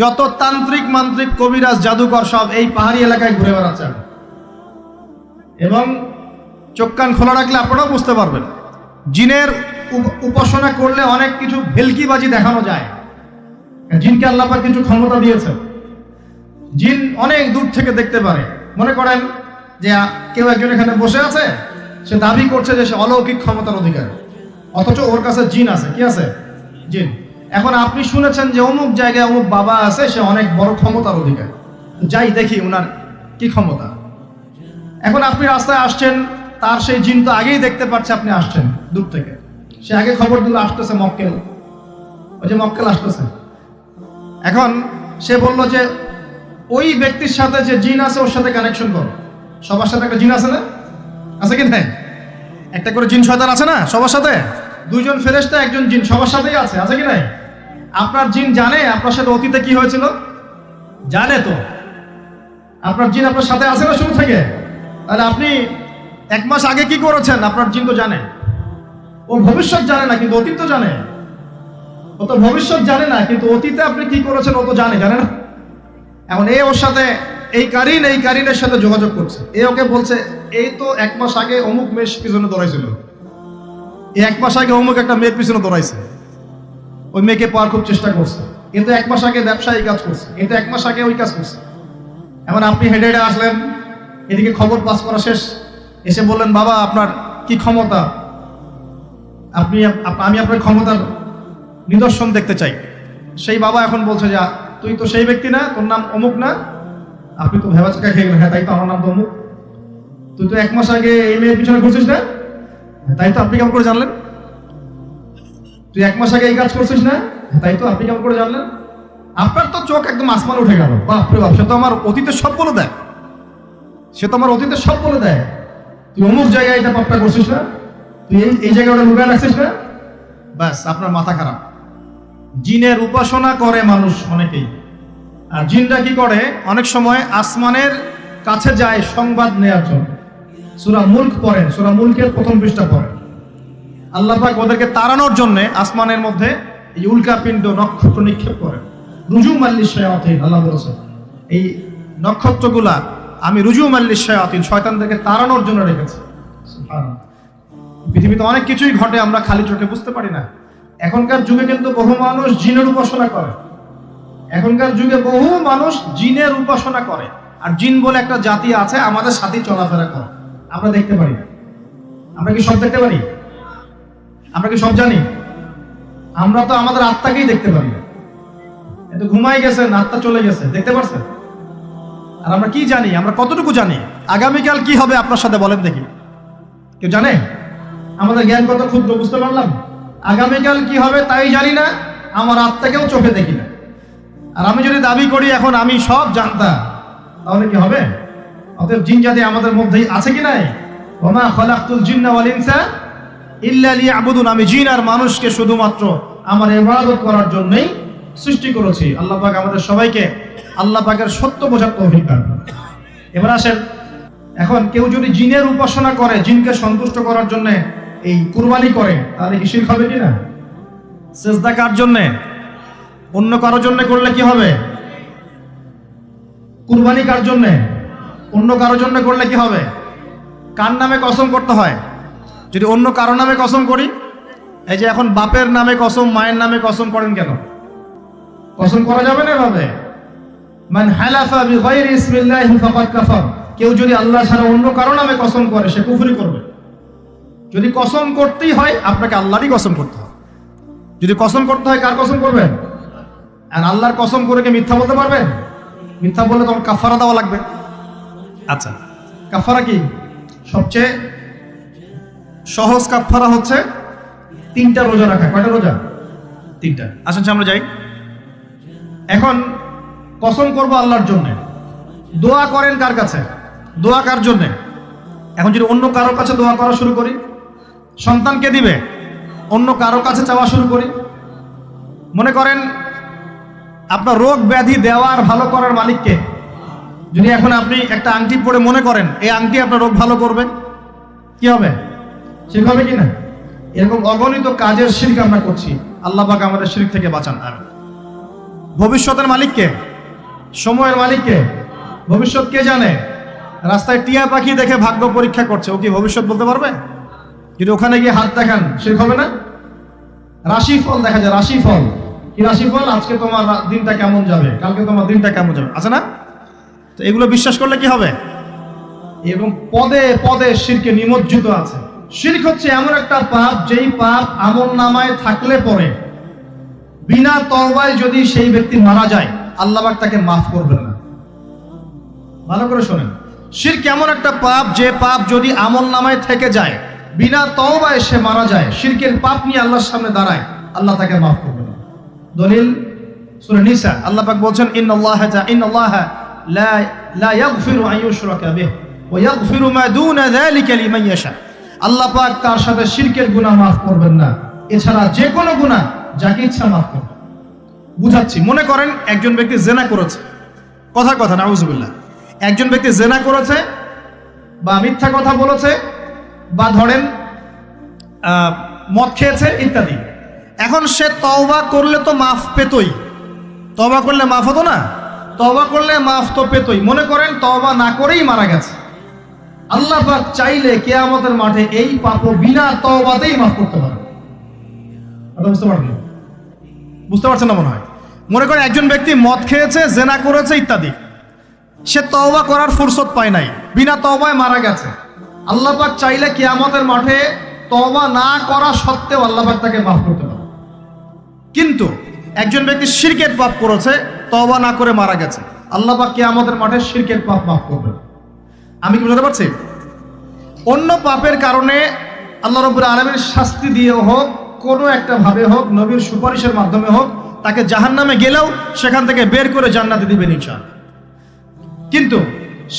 যত তান্ত্রিক মান্ত্রিক কবিরাজ জাদুকর সব এই পাহাড়ি এলাকায় ঘুরে বেড়াচ্ছেন, এবং চোখ কান খোলা রাখলে আপনারাও বুঝতে পারবেন জিনের উপাসনা করলে অনেক কিছু ভেলকিবাজি দেখানো যায়। জিনকে আল্লাহ পাক কিছু ক্ষমতা দিয়েছে। জিন অনেক দূর থেকে দেখতে পারে। মনে করেন যে কেউ একজন এখানে বসে আছে, সে দাবি করছে যে সে অলৌকিক ক্ষমতার অধিকারী, অথচ ওর কাছে জিন আছে। কি আছে? জিন। এখন আপনি শুনেছেন যে অমুক জায়গায় অমুক বাবা আছে, সে অনেক বড় ক্ষমতার অধিকারী, যাই দেখি ওনার কি ক্ষমতা। এখন আপনি রাস্তায় আসছেন, তার সেই জিন তো আগেই দেখতে পাচ্ছে আপনি আসছেন দূর থেকে, সে আগে খবর দিল আসতেছে মক্কেল, ওই যে মক্কেল আসতেছে। এখন সে বলল যে ওই ব্যক্তির সাথে যে জিন আছে ওর সাথে কানেকশন করো। সবার সাথে একটা জিন আছে না? আছে কি না? একটা করে জিন শয়তান আছে না সবার সাথে? দুইজন ফেরেশতা একজন জিন সবার সাথেই আছে। আছে কি নাই? আপনার জিন জানে আপনার সাথে অতীতে কি হয়েছিল? জানে তো। আপনার জিন আপনার সাথে আছে না শুরু থেকে? তাহলে আপনি 1 মাস আগে কি করেছেন আপনার জিন তো জানে। ও ভবিষ্যৎ জানে না কিন্তু অতীত তো জানে। ও তো ভবিষ্যৎ জানে না কিন্তু অতীতে আপনি কি করেছেন ও তো জানে না? এখন ওর সাথে এই কারিনের সাথে যোগাযোগ করছে। ওকে বলছে এই তো 1 মাস আগে অমুক মেয়ের পিছনে দৌড়াইছিল, 1 মাস আগে অমুক একটা মেয়ের পিছনে দৌড়াইছে, ওই মেয়েকে পাওয়ার খুব চেষ্টা করছে, কিন্তু 1 মাস আগে ব্যবসায়ী কাজ করছে, কিন্তু 1 মাস আগে ওই কাজ করছে। এখন আপনি হেঁটে আসলেন, এদিকে খবর পাস করা শেষ, এসে বললেন বাবা আপনার কি ক্ষমতা, আমি আপনার ক্ষমতার নিদর্শন দেখতে চাই। সেই বাবা এখন বলছে যে তুই তো সেই ব্যক্তি না, তোর নাম অমুক না? আপনি তো ভেবাচাকা খেয়ে গেলেন। হ্যাঁ তাই তো, আমার নাম তো অমুক। তুই তো 1 মাস আগে এই মেয়ের পিছনে ঘুরছিস না? তাই তো, আপনি কেমন করে জানলেন? তুই 1 মাস আগে এই কাজ করছিস না? তাই তো, আপনি কেমন করে জানলেন? আপনার তো চোখ একদম আসমানে উঠে গেল। বাপরে বাপ, সে তো আমার অতীতের সব বলে দেয়, তুই অমুক জায়গায় এটা পাপটা করছিস না, তুই এই জায়গায় ওটা লুকায় রাখছিস না, ব্যাস আপনার মাথা খারাপ। জিনের উপাসনা করে মানুষ অনেকেই। আর জিনরা কি করে, অনেক সময় আসমানের কাছে যায় সংবাদ নেওয়ার জন্য। সূরা মুলক পড়েন, সূরা মুলকের 1ম পৃষ্ঠা পড়েন। আল্লাহ পাক ওদেরকে তাড়ানোর জন্য আসমানের মধ্যে এই উল্কাপিণ্ড নক্ষত্র নিক্ষেপ করেন। রুজুম আল্লিশ শায়াতিন, আল্লাহ বলেছেন এই নক্ষত্রগুলা আমি রুজুম আল্লিশ শায়াতিন, শয়তানদেরকে তাড়ানোর জন্য রেখেছি। সুবহানাল্লাহ। পৃথিবীতে অনেক কিছুই ঘটে, আমরা খালি চোখে বুঝতে পারি না। এখনকার যুগে কিন্তু বহু মানুষ জিনের উপাসনা করে। আর জিন বলে একটা জাতি আছে, আমাদের সাথে চলাফেরা করে, আমরা দেখতে পারি। আমরা কি সব দেখতে পারি? আমরা কি সব জানি? আমরা তো আমাদের আত্মাকেই দেখতে পারি না। এত ঘুমাই গেছেন, আত্মা চলে গেছে, দেখতে পারছেন? আর আমরা কি জানি? আমরা কতটুকু জানি আগামীকাল কি হবে আপনার সাথে, বলেন দেখি, কেউ জানে? আমাদের জ্ঞান কত ক্ষুদ্র, বুঝতে পারলাম। আগামীকাল কি হবে তাই জানি না, আমার আত্মাকেও চোখে দেখি না। আর আমি যদি দাবি করি এখন আমি সব জানতাম, তাহলে কি হবে? অতএব জিন জাতি আমাদের মধ্যেই আছে কি নাই? ওমা খালাকতুল জিন্না ওয়াল ইনসা ইল্লা লিয়াবুদুন, আমি জিন আর মানুষকে শুধুমাত্র আমার ইবাদত করার জন্যই সৃষ্টি করেছি। আল্লাহ পাক আমাদের সবাইকে আল্লাহ পাকের সত্য বোঝার তৌফিক দান করুন। এবার আসেন, এখন কেউ যদি জিনের উপাসনা করে, জিনকে সন্তুষ্ট করার জন্য এই কুরবানি করে, তাহলে কি শিরক হবে কিনা? সেজদা কার জন্যে? অন্য কারোর জন্য করলে কি হবে? কুরবানি কার জন্যে? অন্য কারোর জন্য করলে কি হবে? কার নামে কসম করতে হয়? যদি অন্য কারো নামে কসম করি, এই যে এখন বাপের নামে কসম, মায়ের নামে কসম করেন কেন? কসম করা যাবে না এভাবে। মান হালাফা বিগাইরি ইসমিল্লাহি ফাকাদ কাফার, কেউ যদি আল্লাহ ছাড়া অন্য কারো নামে কসম করে সে কুফরি করবে। যদি কসম করতেই হয় আপনাকে আল্লাহরই কসম করতে হবে। যদি কসম করতে হয় কার কসম করবেন? আর আল্লাহর কসম করে কি মিথ্যা বলতে পারবেন? মিথ্যা বললে তখন কাফারা দেওয়া লাগবে। আচ্ছা, কাফারা কি? সবচেয়ে সহজ কাফারা হচ্ছে 3টা রোজা রাখা। কয়টা রোজা? 3টা। আসেন আমরা যাই। এখন কসম করবো আল্লাহর জন্য, দোয়া করেন কার কাছে? দোয়া কার জন্য? এখন যদি অন্য কারোর কাছে দোয়া করা শুরু করি, সন্তানকে দিবে, অন্য কারোর কাছে চাওয়া শুরু করি। মনে করেন আপনার রোগ ব্যাধি দেওয়ার ভালো করার মালিককে, যদি এখন আপনি একটা আংটি পরে মনে করেন এই আংটি আপনার রোগ ভালো করবে, কি হবে? শিরক হবে কিনা? এরকম অগণিত কাজের শিরক আমরা করছি। আল্লাহ পাক আমাদের শিরক থেকে বাঁচান। ভবিষ্যতের মালিক কে? সময়ের মালিক কে? ভবিষ্যৎ কে জানে? রাস্তায় টিয়া পাখি দেখে ভাগ্য পরীক্ষা করছে, ও কি ভবিষ্যৎ বলতে পারবে? কিন্তু ওখানে গিয়ে হাত দেখান, সে হবে না? রাশিফল দেখা যায়, রাশিফল কি? রাশিফল, আজকে তোমার দিনটা কেমন যাবে, কালকে তোমার দিনটা কেমন যাবে, আছে না? তো এগুলো বিশ্বাস করলে কি হবে? এবং পদে পদে শিরকে নিমজ্জিত আছে। শিরক হচ্ছে এমন একটা পাপ, যেই পাপ আমলনামায় থাকলে পরে বিনা তওবায় যদি সেই ব্যক্তি মারা যায়, আল্লাহ পাক তাকে মাফ করবেন না। ভালো করে শোনেন, শিরক এমন একটা পাপ, যে পাপ যদি আমলনামায় থেকে যায়, বিনা তওবায় সে মারা যায়, শিরকের পাপ নিয়ে আল্লাহর সামনে দাঁড়ায়, আল্লাহ তাকে মাফ করবেন না। দলিল সূরা নিসা, আল্লাহ পাক বলেন, ইন্নাল্লাহা লা ইয়াগফিরু আন ইউশরাকা বিহি ওয়া ইয়াগফিরু মা দুনা যালিকা লিমান ইয়াশা। আল্লাহ পাক তার সাথে শিরকের গুনাহ মাফ করবেন না, এছাড়া যে কোনো গুনাহ যাকে ইচ্ছা মাফ করবেন। বুঝাচ্ছি, মনে করেন একজন ব্যক্তি জিনা করেছে, কথা নাউযুবিল্লাহ, একজন ব্যক্তি জিনা করেছে বা মিথ্যা কথা বলেছে বা ধরেন মদ খেয়েছে ইত্যাদি। এখন সে তওবা করলে তো মাফ পেতই, তওবা করলে মাফ হতো না? তওবা করলে মাফ তো পেতই। মনে করেন তওবা না করেই মারা গেছে, আল্লাহ পাক চাইলে কিয়ামতের মাঠে এই পাপ বিনা তওবাতেই মাফ করতে পারে। বুঝতে পারছেন না মনে হয়? মনে করেন একজন ব্যক্তি মদ খেয়েছে, জিনা করেছে ইত্যাদি, সে তওবা করার ফুরসত পায় নাই, বিনা তওবায় মারা গেছে। আল্লাহ পাক চাইলে কিয়ামতের মাঠে তওবা না করা সত্ত্বেও আল্লাহ পাক তাকে মাফ করতে পারে। কিন্তু একজন ব্যক্তি শিরকের পাপ করেছে, তওবা না করে মারা গেছে, আল্লাহ পাক কিয়ামতের মাঠে শিরকের পাপ মাফ করবেন। আমি কি বুঝতে পারছি? অন্য পাপের কারণে আল্লাহ রাব্বুল আলামিন শাস্তি দিয়ে হোক, কোনো একটা ভাবে হোক, নবীর সুপারিশের মাধ্যমে হোক, তাকে জাহান্নামে গেলেও সেখান থেকে বের করে জান্নাতে দিবেন ইনশাআল্লাহ। কিন্তু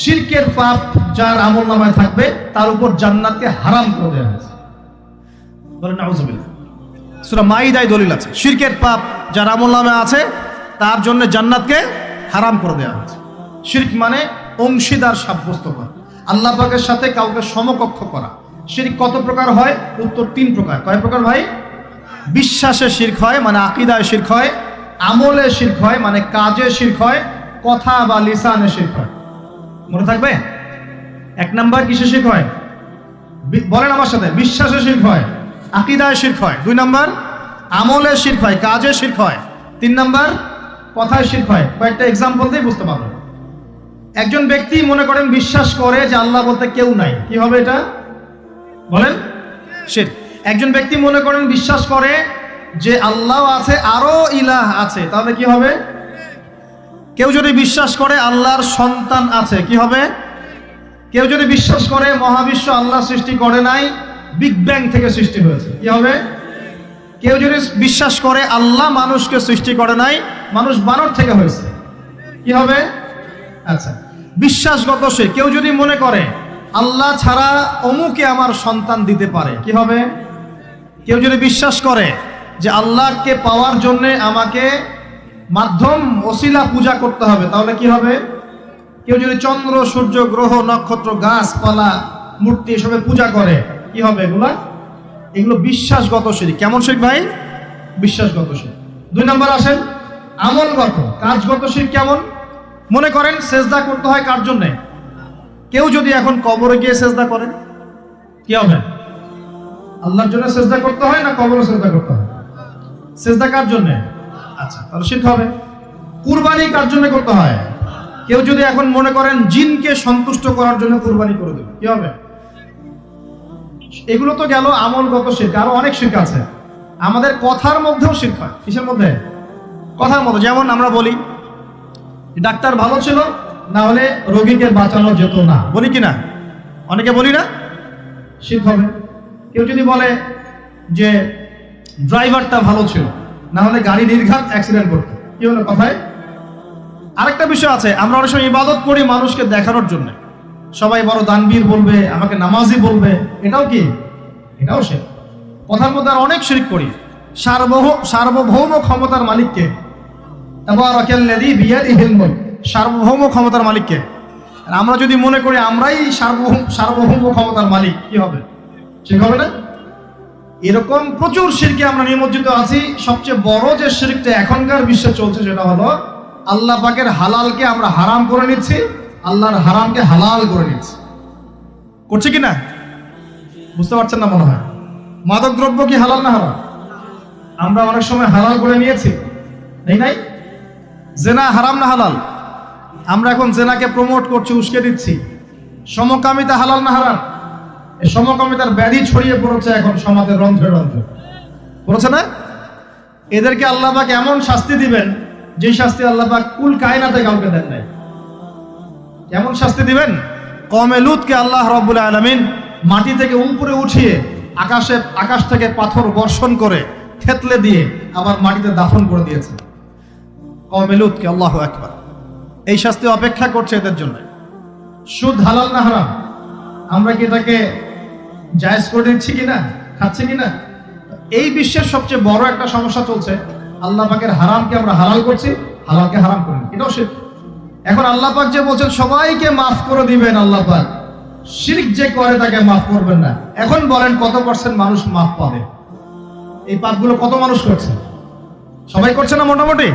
শিরকের পাপ যার আমলনামায় থাকবে, তার উপর জান্নাতকে হারাম করে দেওয়া হয়েছে। বলেন নাউযুবিল্লাহ। সূরা মাইদায় দলিল আছে, শিরকের পাপ যার আমলনামায় আছে তার জন্য জান্নাতকে হারাম করে দেওয়া হয়েছে। শিরক মানে অংশীদার সাব্যস্ত করা, আল্লাহ পাকের সাথে কাউকে সমকক্ষ করা। শিরক কত প্রকার হয়? উত্তর 3 প্রকার। কয় প্রকার ভাই? বিশ্বাসে শিরক হয়, মানে আকীদায় শিরক হয়, আমলে শিরক হয়, মানে কাজে শিরক হয়, কথা বা লিসানে শিরক হয়। মনে থাকবে? 1 নাম্বার কিসে শিরক হয়? বলেন আমার সাথে। বিশ্বাসে শিরক হয়, আকীদায় শিরক হয়। 2 নাম্বার আমলে শিরক হয়, কাজে শিরক হয়। 3 নাম্বার কথায় শিরক হয়। কয়েকটা এক্সাম্পল দিয়ে বুঝতে পারবেন। একজন ব্যক্তি মনে করেন বিশ্বাস করে যে আল্লাহ বলতে কেউ নাই, কি হবে এটা? বলেন শিরক। একজন ব্যক্তি মনে করেন বিশ্বাস করে যে আল্লাহ আছে, আরো ইলাহ আছে, তাহলে কি হবে? কেউ যদি বিশ্বাস করে আল্লাহর সন্তান আছে, কি হবে? কেউ যদি বিশ্বাস করে মহাবিশ্ব আল্লাহ সৃষ্টি করে নাই, বিগ ব্যাং থেকে সৃষ্টি হয়েছে, কি হবে? কেউ যদি বিশ্বাস করে আল্লাহ মানুষকে সৃষ্টি করে নাই, মানুষ বানর থেকে হয়েছে, কি হবে? আচ্ছা, বিশ্বাসগত সে। কেউ যদি মনে করে আল্লাহ ছাড়া অমুকে আমার সন্তান দিতে পারে, কি হবে? কেউ যদি বিশ্বাস করে যে আল্লাহকে পাওয়ার জন্য আমাকে মাধ্যম ওসিলা পূজা করতে হবে, তাহলে কি হবে? কেউ যদি চন্দ্র, সূর্য, গ্রহ, নক্ষত্র, গাছপালা, মূর্তি এসবে পূজা করে, কি হবে? এগুলো বিশ্বাসগত শিরক। কেমন শিরক ভাই? বিশ্বাসগত শিরক। 2 নাম্বার আসেন আমলগত, কাজগত শিরক। কেমন? মনে করেন সেজদা করতে হয় কার জন্য? কেউ যদি এখন কবরে গিয়ে সেজদা করে, কি হবে? আল্লাহর জন্য সেজদা করতে হয় না কবরে সেজদা করতে হয়? সেজদা কার জন্য? আচ্ছা, তাহলে শিরক হবে। কুরবানি কার জন্য করতে হয়? কেউ যদি এখন মনে করেন জিনকে সন্তুষ্ট করার জন্য কুরবানি করে দেবে, কি হবে? এগুলো তো গেল আমলগত শিরক। আরো অনেক শিরক আছে। আমাদের কথার মধ্যেও শিরক হয়। কিসের মধ্যে? কথার মধ্যে। যেমন আমরা বলি ডাক্তার ভালো ছিল, না হলে রোগীকে বাঁচানো যেত না, বলি কি না? অনেকে বলি না? শিরক হবে। কেউ যদি বলে যে ড্রাইভারটা ভালো ছিল, না হলে গাড়ি নির্ঘাত অ্যাক্সিডেন্ট করতো, কি হলো কথায়? আরেকটা বিষয় আছে, আমরা অনেক সময় ইবাদত করি মানুষকে দেখানোর জন্য, সবাই বড় দানবীর বলবে, আমাকে নামাজি বলবে, এটাও কি? এটাও শিরক। কথার মধ্যে আর অনেক শিরক করি। সার্বভৌম ক্ষমতার মালিককে, তাবারাকাল্লাযী বিয়াদিহিল মুলক, সার্বভৌম ক্ষমতার মালিককে আমরা যদি মনে করি আমরাই সার্বভৌম ক্ষমতার মালিক, কি হবে? ঠিক হবে না? এরকম প্রচুর শিরকে আমরা নিমজ্জিত আছি। সবচেয়ে বড় যে শিরকটা এখনকার বিশ্বে চলছে সেটা হলো আল্লাহ পাকের হালালকে আমরা হারাম করে নিচ্ছি, আল্লাহর হারামকে হালাল করে নিচ্ছি। করছে কি না বুঝতে পারছেন না মনে হয়। মাদক দ্রব্য কি হালাল না হারাম? আমরা অনেক সময় হালাল করে নিয়েছি, এই নাই? জেনা হারাম না হালাল? আমরা এখন জেনাকে প্রমোট করছি, উস্কে দিচ্ছি। সমকামিতা হালাল না হারাম? এই সমকামিতার ব্যাধি ছড়িয়ে পড়েছে এখন সমাজের রন্ধ্রে রন্ধ্রে, পড়েছে না? এদেরকে আল্লাহ পাক এমন শাস্তি দিবেন যে শাস্তি আল্লাহ পাক কুল কায়নাতে কাউকে দেন নাই। কেমন শাস্তি দিবেন? কওমে লূতকে আল্লাহ রাব্বুল আলামিন মাটি থেকে উপরে উঠিয়ে আকাশ থেকে পাথর বর্ষণ করে থেতলে দিয়ে আবার মাটিতে দাফন করে দিয়েছে কওমে লূতকে। আল্লাহু আকবার। এই শাস্তি অপেক্ষা করছে এদের জন্য। সুদ হালাল না হারাম? আমরা কি এটাকে জায়েজ করে দিচ্ছি কিনা, খাচ্ছি কিনা? এই বিশ্বের সবচেয়ে বড় একটা সমস্যা চলছে, আল্লাহ পাকের হারামকে আমরা হালাল করছি, হালালকে হারাম করি। এটাও শিরক। এখন আল্লাহ পাক যে বলছেন সবাইকে মাফ করে দিবেন, আল্লাহ পাক শিরক যে করে তাকে মাফ করবেন না। এখন বলেন কত পার্সেন্ট মানুষ মাফ পাবে? এই পাপগুলো কত মানুষ করছে? সবাই করছে না? মোটামুটি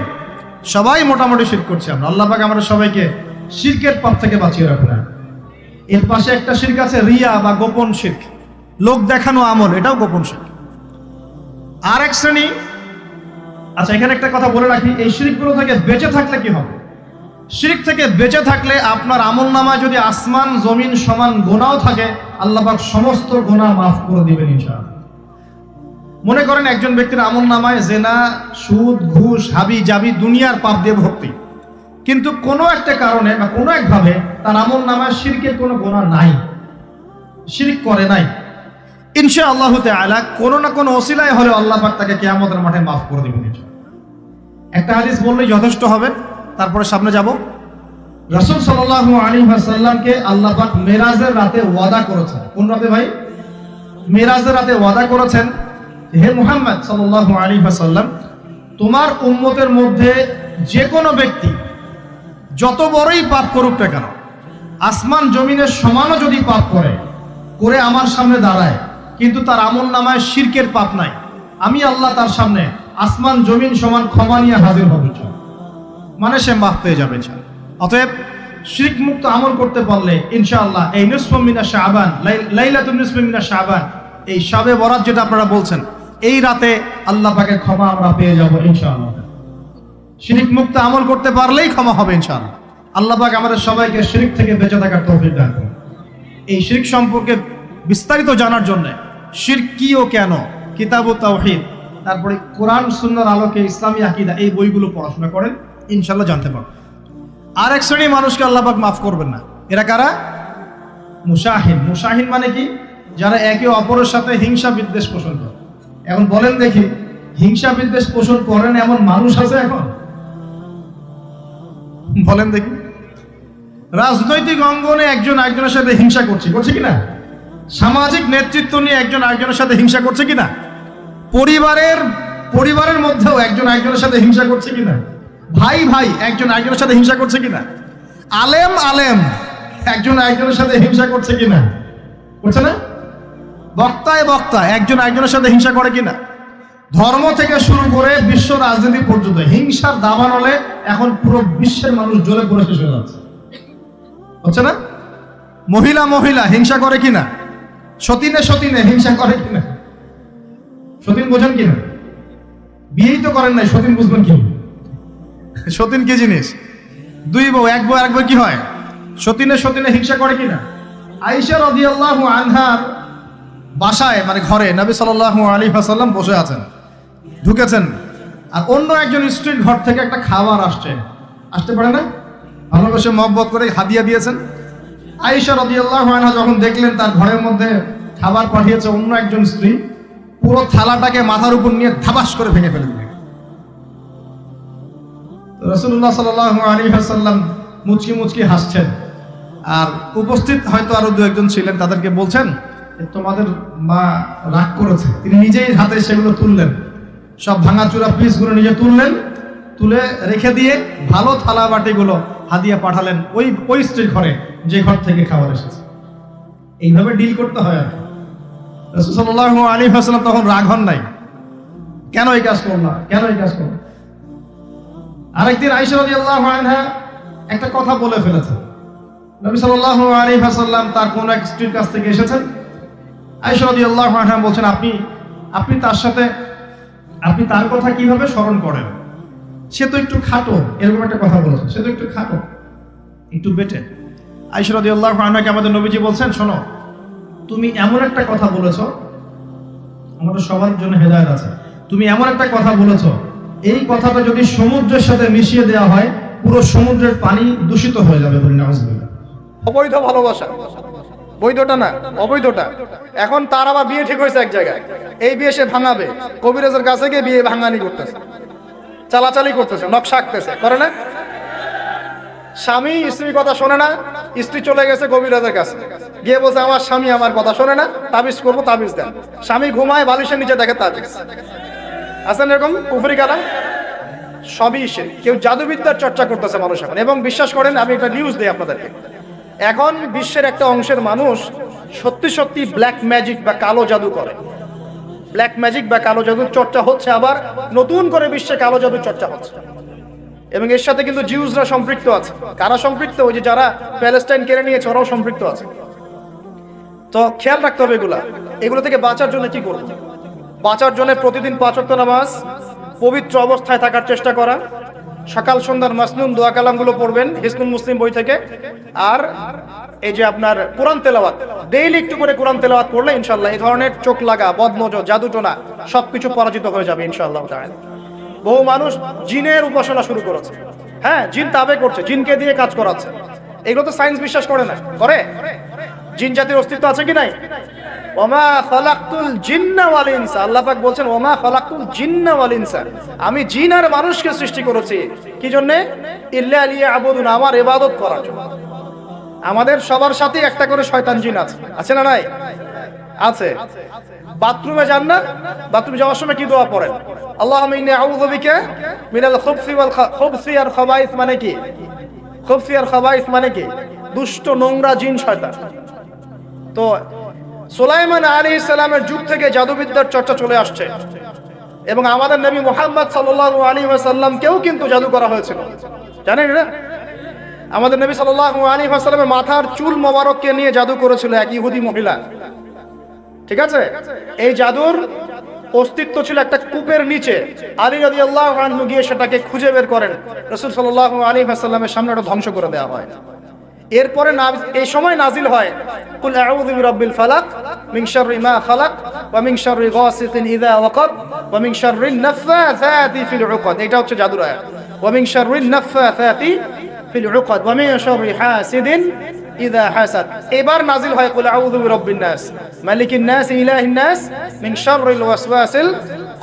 সবাই মোটামুটি শিরক করছে। আমরা আল্লাহ পাক আমাদের সবাইকে শিরকের পাপ থেকে বাঁচিয়ে রাখুন। এর পাশে একটা শিরক আছে রিয়া বা গোপন শিরক, লোক দেখানো আমল, এটাও গোপন শিরক। আর এক শ্রেণী। আচ্ছা, এখানে একটা কথা বলে রাখি, এই শিরকগুলো থেকে বেঁচে থাকলে কি হবে? শিরক থেকে বেঁচে থাকলে আপনার আমল নামায় যদি আসমান জমিন সমান গুনাহও থাকে, আল্লাহ পাক সমস্ত গুনাহ মাফ করে দিবেন ইনশাআল্লাহ। মনে করেন একজন ব্যক্তির আমল নামায় জেনা, সুদ, ঘুষ, হাবি জাবি দুনিয়ার পাপ দিয়ে ভর্তি, কিন্তু কোনো একটা কারণে বা কোনো একভাবে তার আমল নামায় শিরকের কোনো গুনাহ নাই, শিরক করে নাই, ইনশাআল্লাহ তাআলা কোনো না কোনো ওসিলায় হলে আল্লাহ পাক তাকে কিয়ামতের মাঠে মাফ করে দিবেন ইনশাআল্লাহ। একটা হাদিস বললেই যথেষ্ট হবে, তারপরে সামনে যাব। রাসূল সাল্লাল্লাহু আলাইহি ওয়াসাল্লামকে আল্লাহ পাক মেরাজের রাতে ওয়াদা করেছেন। কোন রাতে ভাই? মেরাজের রাতে ওয়াদা করেছেন, হে মুহাম্মদ সাল্লাল্লাহু আলাইহি ওয়াসাল্লাম, তোমার উম্মতের মধ্যে যে কোনো ব্যক্তি যত বড়ই পাপ করুক না কেন, আসমান জমিনের সমানও যদি পাপ করে আমার সামনে দাঁড়ায়, কিন্তু তার আমল নামায় শিরকের পাপ নাই, আমি আল্লাহ তার সামনে আসমান জমিন সমান ক্ষমা নিয়ে হাজির হব, মানে সে মাফ পেয়ে যাবে। অতএব শিরক মুক্ত আমল করতে পারলে ইনশাআল্লাহ এই নিসফু মিনা শাবান, লাইলাতুন নিসফি মিনা শাবান, এই শাবে বরাত যেটা আপনারা বলছেন, এই রাতে আল্লাহ পাকের ক্ষমা আমরা পেয়ে যাব ইনশাআল্লাহ। শিরক মুক্ত আমল করতে পারলেই ক্ষমা হবে ইনশাআল্লাহ। আল্লাহ পাক আমাদের সবাইকে শিরক থেকে বেঁচে থাকার তৌফিক দান করুন। এই শিরক সম্পর্কে বিস্তারিত জানার জন্য শিরক কি ও কেন, কিতাব ও তাওহীদ, তারপরে কোরআন সুন্নাহর আলোকে ইসলামী আকীদা, এই বইগুলো পড়াশোনা করেন, ইনশাআল্লাহ জানতে পারবেন। আর এক শ্রেণী মানুষকে আল্লাহ পাক মাফ করবেন না। এরা কারা? মুশাহিন। মুশাহিন মানে কি? যারা একে অপরের সাথে হিংসা বিদ্বেষ পোষণ করে। এখন বলেন দেখি, হিংসা বিদ্বেষ পোষণ করেন এমন মানুষ আছে এখন? বলেন দেখি। রাজনৈতিক অঙ্গনে একজন আরেকজনের সাথে হিংসা করছে কিনা? সামাজিক নেতৃত্ব নিয়ে একজন আরেকজনের সাথে হিংসা করছে কিনা? পরিবারের মধ্যেও একজন আরেকজনের সাথে হিংসা করছে কিনা? ভাই একজন আরেকজনের সাথে হিংসা করছে কিনা? আলেম একজন আরেকজনের সাথে হিংসা করছে কিনা? করছে না? বক্তা একজন আরেকজনের সাথে হিংসা করে কিনা? ধর্ম থেকে শুরু করে বিশ্ব রাজনীতি পর্যন্ত হিংসার দাবানলে এখন পুরো বিশ্বের মানুষ জ্বলে পুরো শেষ হয়ে যাচ্ছে, হচ্ছে না? মহিলা হিংসা করে কিনা? সতীনে হিংসা করে কিনা? সতীন বোঝেন কিনা? বিয়েই তো করেন নাই, সতীন বুঝবেন কি? সতীন কি জিনিস? দুই বউ, এক বউ আরেক বউ কি হয়? সতীনে হিংসা করে কিনা? আয়েশা রাদিয়াল্লাহু আনহার বাসায় মানে ঘরে নবী সাল্লাল্লাহু আলাইহি ওয়াসাল্লাম বসে আছেন, ঢুকেছেন, আর অন্য একজন স্ত্রীর ঘর থেকে একটা খাবার আসতে পারে না, ভালোবেসে মহব্বত করে হাদিয়া দিয়েছেন। আয়েশা রাদিয়াল্লাহু আনহা যখন দেখলেন তার ঘরের মধ্যে খাবার পাঠিয়েছে অন্য একজন স্ত্রী, পুরো থালাটাকে মাথার উপর নিয়ে ধাবাস করে ভেঙে ফেলে দিলেন। রাসূলুল্লাহ সাল্লাল্লাহু আলাইহি ওয়াসাল্লাম মুচকি হাসছেন, আর উপস্থিত হয়তো আরো দু একজন ছিলেন, তাদেরকে বলছেন তোমাদের মা রাগ করেছে। তিনি নিজেই হাতে সেগুলো তুললেন, সব ভাঙাচুরা পিসগুলো নিজে তুলে রেখে দিয়ে ভালো থালা বাটিগুলো হাদিয়া পাঠালেন ওই স্ত্রীর ঘরে যে ঘর থেকে খাবার এসেছে। এইভাবে ডিল করতে হয় আর। রাসূল সাল্লাল্লাহু আলাইহি ওয়াসাল্লাম তখন রাগ হন নাই, কেন এই কাজ করলা, কেন এই কাজ করলা। আরেকদিন আয়েশা রাদিয়াল্লাহু আনহা একটা কথা বলে ফেলেছেন। নবী সাল্লাল্লাহু আলাইহি ওয়াসাল্লাম তার কোন এক স্ত্রীর কাছ থেকে এসেছেন। আয়েশা রাদিয়াল্লাহু আনহা বলছেন, আপনি তার সাথে আপনি তার কথা কিভাবে স্মরণ করেন, সে তো একটু খাটো, এরকম একটা কথা বলেছেন, সে তো একটু খাটো, একটু বেটে। আয়েশা রাদিয়াল্লাহু আনহাকে আমাদের নবীজি বলছেন, শোনো, তুমি এমন একটা কথা বলেছো, আমাদের সবার জন্য হেদায়েত আছে, তুমি এমন একটা কথা বলেছো, এই কথাটা যদি সমুদ্রের সাথে মিশিয়ে দেওয়া হয় পুরো সমুদ্রের পানি দূষিত হয়ে যাবে। বলি নাউজুবিল্লাহ। অবৈধ ভালোবাসা, বৈধটা না, অবৈধটা। এখন তার আবার বিয়ে ঠিক হয়েছে এক জায়গায়, এই বিয়ে সে ভাঙাবে, কবিরাজের কাছে গিয়ে বিয়ে ভাঙানি করতেছে, চালাচালি করতেছে, নকশা আঁকতেছে, করে না? স্বামী স্ত্রীর কথা শোনে না, স্ত্রী চলে গেছে কবিরাজের কাছে, গিয়ে বলছে আমার স্বামী আমার কথা শোনে না, তাবিজ করবো, তাবিজ দেন। স্বামী ঘুমায়, বালিশের নিচে দেখে তাবিজ। আছেন এরকম কুফরি কালাম? সবই সে। কেউ জাদুবিদ্যার চর্চা করতেছে মানুষ এখন। এবং বিশ্বাস করেন, আমি একটা নিউজ দিই আপনাদেরকে, এখন বিশ্বের একটা অংশের মানুষ সত্যি সত্যি ব্ল্যাক ম্যাজিক বা কালো জাদু করে। ব্ল্যাক ম্যাজিক বা কালো জাদুর চর্চা হচ্ছে, আবার নতুন করে বিশ্বে কালো জাদুর চর্চা হচ্ছে। এবং এর সাথে কিন্তু জিউসরা সম্পৃক্ত আছে। কারা সম্পৃক্ত? ওই যে যারা প্যালেস্টাইন কেড়ে নিয়েছে ওরাও সম্পৃক্ত আছে। তো খেয়াল রাখতে হবে এগুলো থেকে বাঁচার জন্য কি করব? বাঁচার জন্য প্রতিদিন 5 ওয়াক্ত নামাজ, পবিত্র অবস্থায় থাকার চেষ্টা করা, সকাল সন্ধ্যার মাসনুন দোয়া কালামগুলো পড়বেন হিসনুল মুসলিম বই থেকে, আর এই যে আপনার কোরআন তেলাওয়াত, ডেইলি একটু করে কোরআন তেলাওয়াত করলে ইনশাআল্লাহ এই ধরনের চোখ লাগা, বদনজর, জাদুটোনা সবকিছু পরাজিত হয়ে যাবে ইনশাআল্লাহ তাআলা। বহু মানুষ জিনের উপাসনা শুরু করেছে, হ্যাঁ, জিন তাবে করছে, জিনকে দিয়ে কাজ করাচ্ছে। এগুলো তো সায়েন্স বিশ্বাস করে না, করে? জিন জাতির অস্তিত্ব আছে কি নাই? ওমা খালাকতুল জিন্না ওয়াল ইনসা, আল্লাহ পাক বলছেন ওমা খালাকতুল জিন্না ওয়াল ইনসা, আমি জিন আর মানুষকে সৃষ্টি করেছি কি জন্য? ইল্লা লিয়াবুদুন, আমার ইবাদত করার জন্য। আমাদের সবার সাথে একটা করে শয়তান জিন আছে, আছে না নাই? আছে। বাথরুমে যান না, বাথরুমে যাওয়ার সময় কি দোয়া পড়েন? আল্লাহুম্মা ইন্নী আউযু বিকা মিনাল খুবসি ওয়াল খুবসি আর খাবাইস, মানে কি? খুবসি আর খাবাইস মানে কি? দুষ্ট, নোংরা জিন, শয়তান। তো সুলাইমান আলাইহিস সালামের যুগ থেকে জাদুবিদ্যার চর্চা চলে আসছে, এবং আমাদের নবী মুহাম্মদ সাল্লাল্লাহু আলাইহি ওয়াসাল্লামকেও কিন্তু জাদু করা হয়েছিল, জানেন না? আমাদের নবী সাল্লাল্লাহু আলাইহি ওয়াসাল্লামের মাথার চুল মোবারককে নিয়ে জাদু করেছিল এক ইহুদি মহিলা, ঠিক আছে? এই জাদুর অস্তিত্ব ছিল একটা কূপের নিচে। আলী রাদিয়াল্লাহু আনহু গিয়ে সেটাকে খুঁজে বের করেন, রাসূল সাল্লাল্লাহু আলাইহি ওয়াসাল্লামের সামনে ওটা ধ্বংস করে দেওয়া হয়। এরপরে এই সময় নাজিল হয় কুল আউযু বিরাব্বিল ফালাক মিন শাররি মা খালাক ওয়া মিন শাররি গাসিকিন ইযা ওয়াকাব ওয়া মিন শাররিন নাফাসাতি ফিল উকাদ। এটা হচ্ছে জাদুর আয়াত। ওয়া মিন শাররিন নাফাসাতি ফিল উকাদ ওয়া মিন শাররি হাসিদিন ইযা হাসাদ। এবার নাজিল হয় কুল আউযু বিরাব্বিন নাস মালিকিন নাস ইলাহিন নাস মিন শাররিল ওয়াসওয়াসিল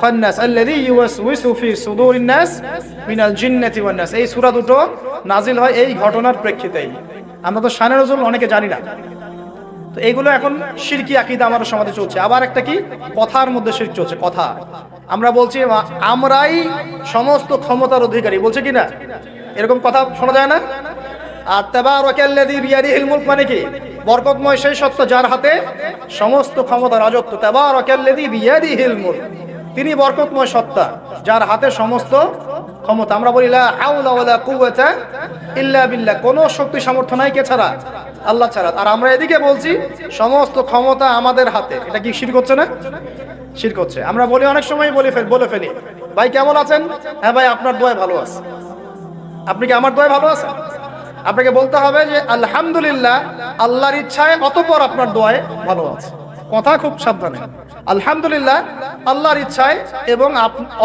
খান্নাস আল্লাযী ইউওয়াসওয়িসু ফি সুদুরিন নাস মিনাল জিন্নাতি ওয়ান নাস। এই সূরা দুটো নাজিল হয় এই ঘটনার প্রেক্ষিতেই। আমরা তো শানে নজুল অনেকে জানি না, তো এইগুলো এখন শিরকি আকীদা আমাদের সমাজে চলছে। আবার একটা কি, কথার মধ্যে শিরক চলছে। কথা আমরা বলছি আমরাই সমস্ত ক্ষমতার অধিকারী, বলছে কি না? এরকম কথা শোনা যায় না? আর তাবারাকাল্লাযী বিয়াদিহিল মুলক মানে কি? বরকতময় সেই সত্তা যার হাতে সমস্ত ক্ষমতা, রাজত্ব। তাবারাকাল্লাযী বিয়াদিহিল মুলক, তিনি বরকতময় সত্তা যার হাতে সমস্ত ক্ষমতা। আমরা বলি লা হাওলা ওয়ালা কুওয়াতা ইল্লা বিল্লাহ, কোন শক্তি সামর্থ্য নাই কে ছাড়া? আল্লাহ ছাড়া। আর আমরা এদিকে বলছি সমস্ত ক্ষমতা আমাদের হাতে। এটা কি শিরক হচ্ছে না? শিরক হচ্ছে। আমরা বলি, অনেক সময় বলে ফেলি, ভাই কেমন আছেন? হ্যাঁ ভাই, আপনার দোয়ায় ভালো আছে। আপনি কি আমার দোয়ায় ভালো আছেন? আপনাকে বলতে হবে যে আলহামদুলিল্লাহ, আল্লাহর ইচ্ছায় অতঃপর আপনার দোয়ায় ভালো আছে। কথা খুব সাবধানে, আলহামদুলিল্লাহ আল্লাহর ইচ্ছায় এবং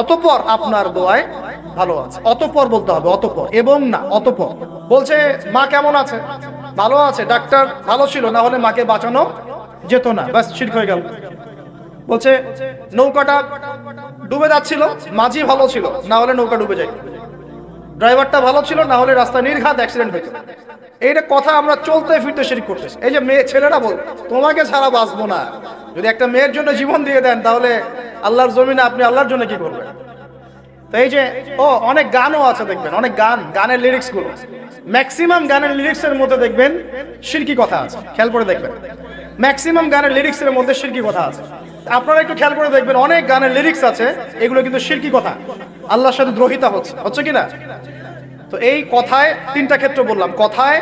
অতঃপর আপনার দোয়ায় ভালো আছে। অতঃপর বলতে হবে, অতঃপর এবং না, অতঃপর। বলছে মা কেমন আছে? ভালো আছে, ডাক্তার ভালো ছিল, না হলে মাকে বাঁচানো যেত না, ব্যাস শিরক হয়ে গেল। বলছে নৌকাটা ডুবে যাচ্ছিল, মাঝি ভালো ছিল, না হলে নৌকা ডুবে যায়। ড্রাইভারটা ভালো ছিল, না হলে রাস্তায় নির্ঘাত অ্যাক্সিডেন্ট হয়েছে। এইটা কথা আমরা চলতে ফিরতে শিরক করতেছি। এই যে ছেলেরা বল তোমাকে ছাড়া বাঁচবো না, যদি একটা মেয়ের জন্য জীবন দিয়ে দেন তাহলে আল্লাহর জমিনে আপনি আল্লাহর জন্য কি করবেন? তো এই যে অনেক গানও আছে, দেখবেন অনেক গানের লিরিক্স গুলো, ম্যাক্সিমাম গানের লিরিক্সের মধ্যে দেখবেন শিরকি কথা আছে। খেয়াল করে দেখবেন ম্যাক্সিমাম গানের লিরিক্সের মধ্যে শিরকি কথা আছে। আপনারা একটু খেয়াল করে দেখবেন, অনেক গানের লিরিক্স আছে এগুলো কিন্তু শিরকি কথা, আল্লাহর সাথে দ্রোহিতা হচ্ছে কি না? তো এই কথায় তিনটা ক্ষেত্র বললাম, কথায়,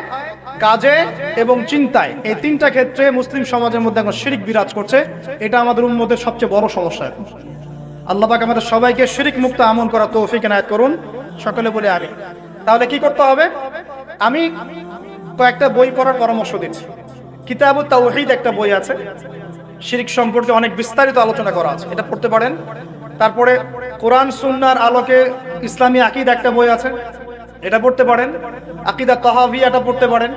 কাজে এবং চিন্তায়, এই তিনটা ক্ষেত্রে মুসলিম সমাজের মধ্যে এখন শিরক বিরাজ করছে। এটা আমাদের উম্মতের সবচেয়ে বড় সমস্যা এখন। আল্লাহ পাক আমাদের সবাইকে শিরক মুক্ত আমল করার তৌফিক এনায়েত করুন, সকলে বলে আমি। তাহলে কি করতে হবে? আমি কয়েকটা বই পড়ার পরামর্শ দিচ্ছি। কিতাবুত তাওহীদ একটা বই আছে, শিরক সম্পর্কে অনেক বিস্তারিত আলোচনা করা আছে, এটা পড়তে পারেন। তারপরে কোরআন সুন্নাহর আলোকে ইসলামী আকীদা একটা বই আছে, এটা পড়তে পারেন। আকীদা তাহাওয়িয়াটা পড়তে পারেন।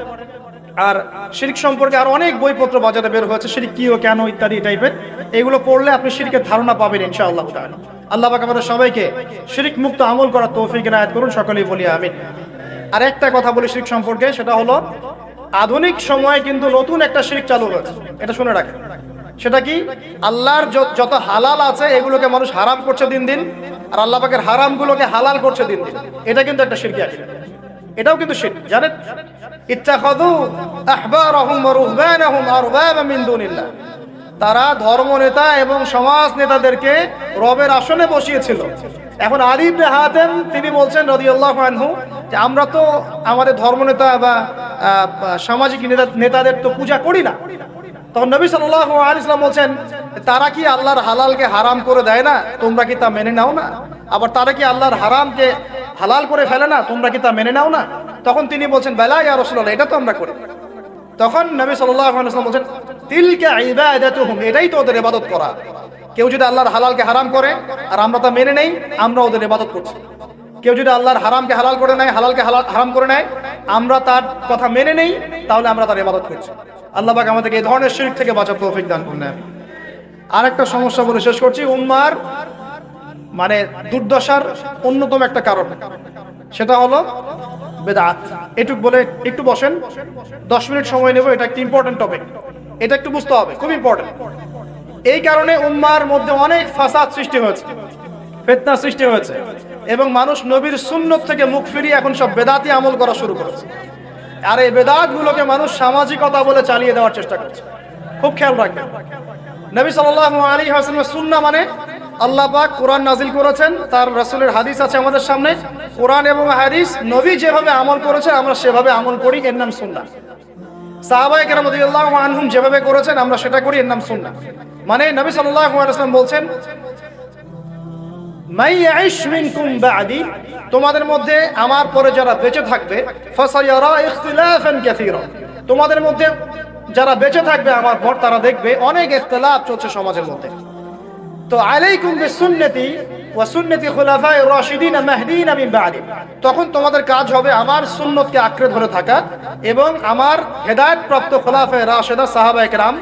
আর শিরক সম্পর্কে আরো অনেক বইপত্র বাজারে বের হয়েছে, শিরক কি ও কেন ইত্যাদি টাইপের, এগুলো পড়লে আপনি শিরকের ধারণা পাবেন ইনশাআল্লাহ তাআলা। আল্লাহ পাক আমাদের সবাইকে শিরক মুক্ত আমল করার তৌফিক এনায়েত করুন, সকলেই বলি আমিন। আর একটা কথা বলি শিরক সম্পর্কে, সেটা হলো আধুনিক সময়ে কিন্তু নতুন একটা শিরক চালু হয়েছে, এটা শুনে রাখেন। সেটা কি? আল্লাহর যত হালাল আছে এগুলোকে মানুষ হারাম করছে দিন দিন, আর আল্লাহ পাকের হারামগুলোকে হালাল করছে দিন দিন। এটা কিন্তু একটা শিরকি আকীদা, এটাও কিন্তু শিরক, জানেন? ইত্তাখাযু আহবারাহুম ওয়া রুহবানাহুম আরবাবা মিন দুনিল্লাহ, তারা ধর্ম নেতা এবং সমাজ নেতাদেরকে রবের আসনে বসিয়েছিল। এখন আলী ইবনে হাতেম তিনি বলছেন রাদিয়াল্লাহু আনহু যে আমরা তো আমাদের ধর্মনেতা বা সামাজিক নেতাদের তো পূজা করি না। তখন নবী সাল্লাল্লাহু আলাইহি ওয়াসাল্লাম বলছেন, তারা কি আল্লাহর হালালকে হারাম করে দেয় না? তোমরা কি তা মেনে নাও না? আবার তারা কি আল্লাহর হারামকে হালাল করে ফেলে না? তোমরা কি তা মেনে নাও না? তখন তিনি বলছেন, বালা ইয়া রাসূলুল্লাহ, এটা তো আমরা করি। তখন নবী সাল্লাল্লাহু আলাইহি ওয়াসাল্লাম বলছেন, তিলকা ইবাদাতুহুম, এটাই তো ওদের ইবাদত করা। কেউ যদি আল্লাহর হালালকে হারাম করে আর আমরা তা মেনে নেই, আমরা ওদের ইবাদত করছি। কেউ যদি আল্লাহর হারামকে হালাল করে নেয়, হালালকে হারাম করে নেয়, আমরা তার কথা মেনে নেই, তাহলে আমরা তার ইবাদত করছি। আল্লাহ পাক আমাদেরকে এই ধরনের শিরক থেকে বাঁচার তৌফিক দান করুন। আরেকটা সমস্যা বলে শেষ করছি, উম্মার মানে দুর্দশার অন্যতম একটা কারণ, সেটা হলো বেদাত। এটুক বলে একটু বসেন, 10 মিনিট সময় নেব, এটা একটা ইম্পর্টেন্ট টপিক, এটা একটু বুঝতে হবে, খুব ইম্পর্টেন্ট। এই কারণে উম্মার মধ্যে অনেক ফাসাদ সৃষ্টি হয়েছে, ফিতনা সৃষ্টি হয়েছে, এবং মানুষ নবীর সুন্নত থেকে মুখ ফিরিয়ে এখন সব বেদাতি আমল করা শুরু করেছে। আর এই বেদাতগুলোকে মানুষ সামাজিকতা বলে চালিয়ে দেওয়ার চেষ্টা করছে। খুব খেয়াল রাখবেন, নবী সাল্লাল্লাহু আলাইহি ওয়াসাল্লামের সুন্নাহ মানে আল্লাহ পাক কোরআন নাজিল করেছেন, তার রাসূলের হাদিস আছে আমাদের সামনে। কোরআন এবং হাদিস নবী যেভাবে আমল করেছেন আমরা সেভাবে আমল করি, এর নাম সুন্নাহ। সাহাবায়ে কেরাম রাদিয়াল্লাহু আনহুম যেভাবে করেছেন আমরা সেটা করি, এর নাম সুন্নাহ। মানে নবী সাল্লাল্লাহু আলাইহি ওয়াসাল্লাম বলছেন, মাই ইয়াইশ মিনকুম বা'দি, তোমাদের মধ্যে আমার পরে যারা বেঁচে থাকবে, ফাসায়ারা ইখতিলাফান কাসীরা, তোমাদের মধ্যে যারা বেঁচে থাকবে আমার পর তারা দেখবে অনেক ইখতিলাফ চলছে সমাজের মধ্যে। তো আলাইকুম বিসুন্নতি ওয়া সুন্নতি খুলাফায়ে রাশিদিন মাহদিয়িন মিন বা'দি, তখন তোমাদের কাজ হবে আমার সুন্নতকে আঁকড়ে ধরে থাকা এবং আমার হেদায়েতপ্রাপ্ত খুলাফায়ে রাশিদা সাহাবায়ে কেরাম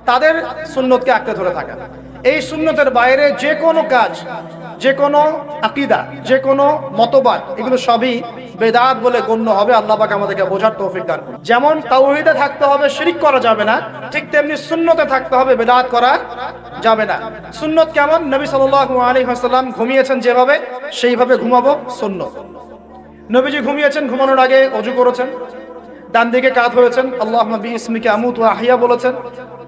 তাদের সুন্নতকে আঁকড়ে ধরে থাকা। এই সুন্নতের বাইরে যে কোনো কাজ, যে কোনো আকীদা, যে কোনো মতবাদ, এগুলো সবই বেদাত বলে গণ্য হবে। আল্লাহ পাক আমাদেরকে বোঝার তৌফিক দান করুন। যেমন তাওহীদে থাকতে হবে, শিরক করা যাবে না, ঠিক তেমনি সুন্নতে থাকতে হবে, বেদাত করা যাবে না। সুন্নত কেমন? নবী সাল্লাল্লাহু আলাইহি ওয়াসাল্লাম ঘুমিয়েছেন যেভাবে, সেইভাবে ঘুমাবো সুন্নত। নবীজি ঘুমিয়েছেন, ঘুমানোর আগে ওযু করেছেন, ডান দিকে কাত হয়েছেন, আল্লাহুম্মা বিইসমিকা আমুতু ওয়া আহইয়া বলেছেন,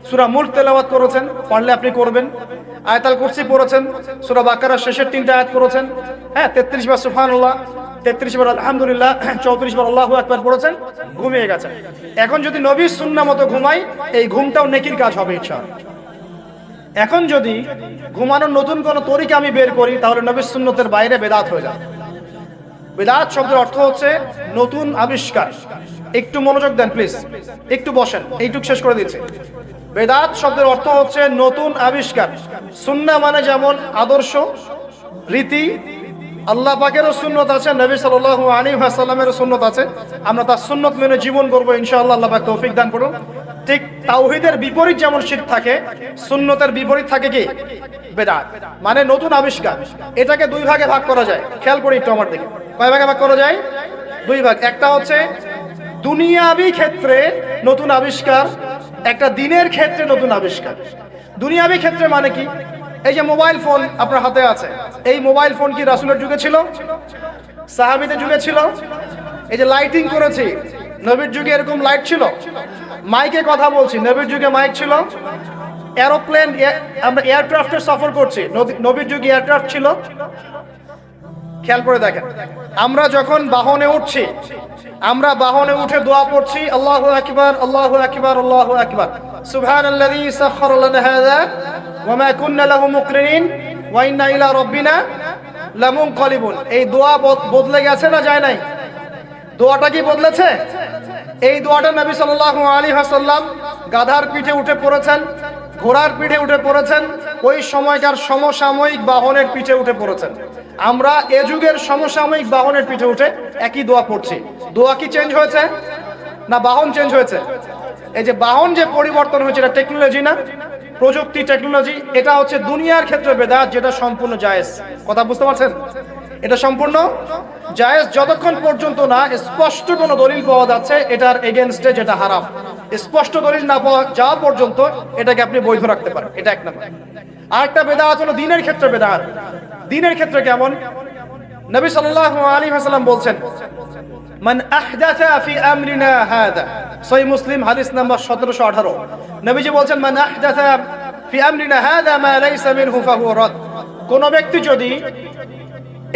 সূরা মুলক তেলাওয়াত করেছেন, পারলে আপনি করবেন, আয়াতুল কুরসি পড়েছেন, সূরা বাকারার শেষের 3টা আয়াত করেছেন, 33 বার সুবহানাল্লাহ, 33 বার আলহামদুলিল্লাহ, 34 বার আল্লাহু আকবার পড়েছেন, ঘুমিয়ে গেছেন। এখন যদি নবীর সুন্নাহ মতো ঘুমাই, এই ঘুমটাও নেকির কাজ হবে ইনশাআল্লাহ। এখন যদি ঘুমানোর নতুন কোন তরিকা আমি বের করি, তাহলে নবীর সুন্নতের বাইরে বেদাত হয়ে যাবে। বেদাত শব্দের অর্থ হচ্ছে নতুন আবিষ্কার। একটু মনোযোগ দেন প্লিজ, একটু বসেন, এইটুক শেষ করে দিচ্ছি। বেদাত শব্দের অর্থ হচ্ছে নতুন আবিষ্কার। সুন্নাহ মানে যেমন আদর্শ, রীতি, আল্লাহ পাকেরও সুন্নত আছে, নবী সাল্লাল্লাহু আলাইহি ওয়াসাল্লামেরও সুন্নত আছে, আমরা তার সুন্নত মেনে জীবন করব ইনশাআল্লাহ। আল্লাহ পাক তৌফিক দান করুন। ঠিক তাওহীদের বিপরীত যেমন শিরক থাকে, সুন্নতের বিপরীত থাকে কি? বেদাত, মানে নতুন আবিষ্কার। এটাকে দুই ভাগে ভাগ করা যায়, খেয়াল করি একটু আমার দিকে। কয় ভাগে ভাগ করা যায়? দুই ভাগ। একটা হচ্ছে দুনিয়াবি ক্ষেত্রে নতুন আবিষ্কার, একটা দিনের ক্ষেত্রে নতুন আবিষ্কার। দুনিয়াবি ক্ষেত্রে মানে কি? এই যে মোবাইল ফোন আপনার হাতে আছে, এই মোবাইল ফোন কি রাসূলের যুগে ছিল? সাহাবীদের যুগে ছিল? এই যে লাইটিং করেছি, নবীর যুগে এরকম লাইট ছিল? মাইকে কথা বলছি, নবীর যুগে মাইক ছিল, এরোপ্লেন, আমরা এয়ারক্রাফটের সফর করছি, নবীর যুগে এয়ারক্রাফট ছিল। খেয়াল করে দেখেন, আমরা যখন বাহনে উঠছি, আমরা বাহনে উঠে দোয়া পড়ছি, আল্লাহু আকবার আল্লাহু আকবার আল্লাহু আকবার, সুবহানাল্লাযী সাখখারা লানা হাযা ওয়া মা কুন্না লাহু মুকরিনিন ওয়া ইন্না ইলা রাব্বিনা লামুনকালিবুন। এই দোয়া বদলে গেছে না যায় নাই? দোয়াটা কি বদলেছে? এই দোয়াটা নবী সাল্লাল্লাহু আলাইহি ওয়াসাল্লাম গাধার পিঠে উঠে পড়েছেন, ঘোড়ার পিঠে উঠে পড়েছেন, ওই সময়কার সমসাময়িক বাহনের পিঠে উঠে পড়েছেন। আমরা এ যুগের সমসাময়িক বাহনের পিঠে উঠে একই দোয়া পড়ছি। দোয়া কি চেঞ্জ হয়েছে না বাহন চেঞ্জ হয়েছে? এই যে বাহন যে পরিবর্তন হয়েছে, এটা টেকনোলজি না, প্রযুক্তি, টেকনোলজি। এটা হচ্ছে দুনিয়ার ক্ষেত্রে বেদাত, যেটা সম্পূর্ণ জায়েজ। কথা বুঝতে পারছেন? এটা সম্পূর্ণ জায়েজ যতক্ষণ পর্যন্ত না স্পষ্ট কোনো দলিল পাওয়া যাচ্ছে এটার এগেনস্টে, যেটা হারাম। স্পষ্ট দলিল না পাওয়া যাওয়া পর্যন্ত এটাকে আপনি বৈধ রাখতে পারেন। এটা এক নম্বর। আরেকটা বেদাত হলো দিনের ক্ষেত্রে বেদাত। দিনের ক্ষেত্রে কেমন? নবী সাল্লাল্লাহু আলাইহি ওয়াসাল্লাম বলছেন, মান আহদাথা ফি আমরিনা হাদা, সহিহ মুসলিম হাদিস নাম্বার 1718। নবীজি বলছেন, মান আহদাথা ফি আমরিনা হাদা মা লাইসা মিনহু ফাহুয়া রাদ। কোন ব্যক্তি যদি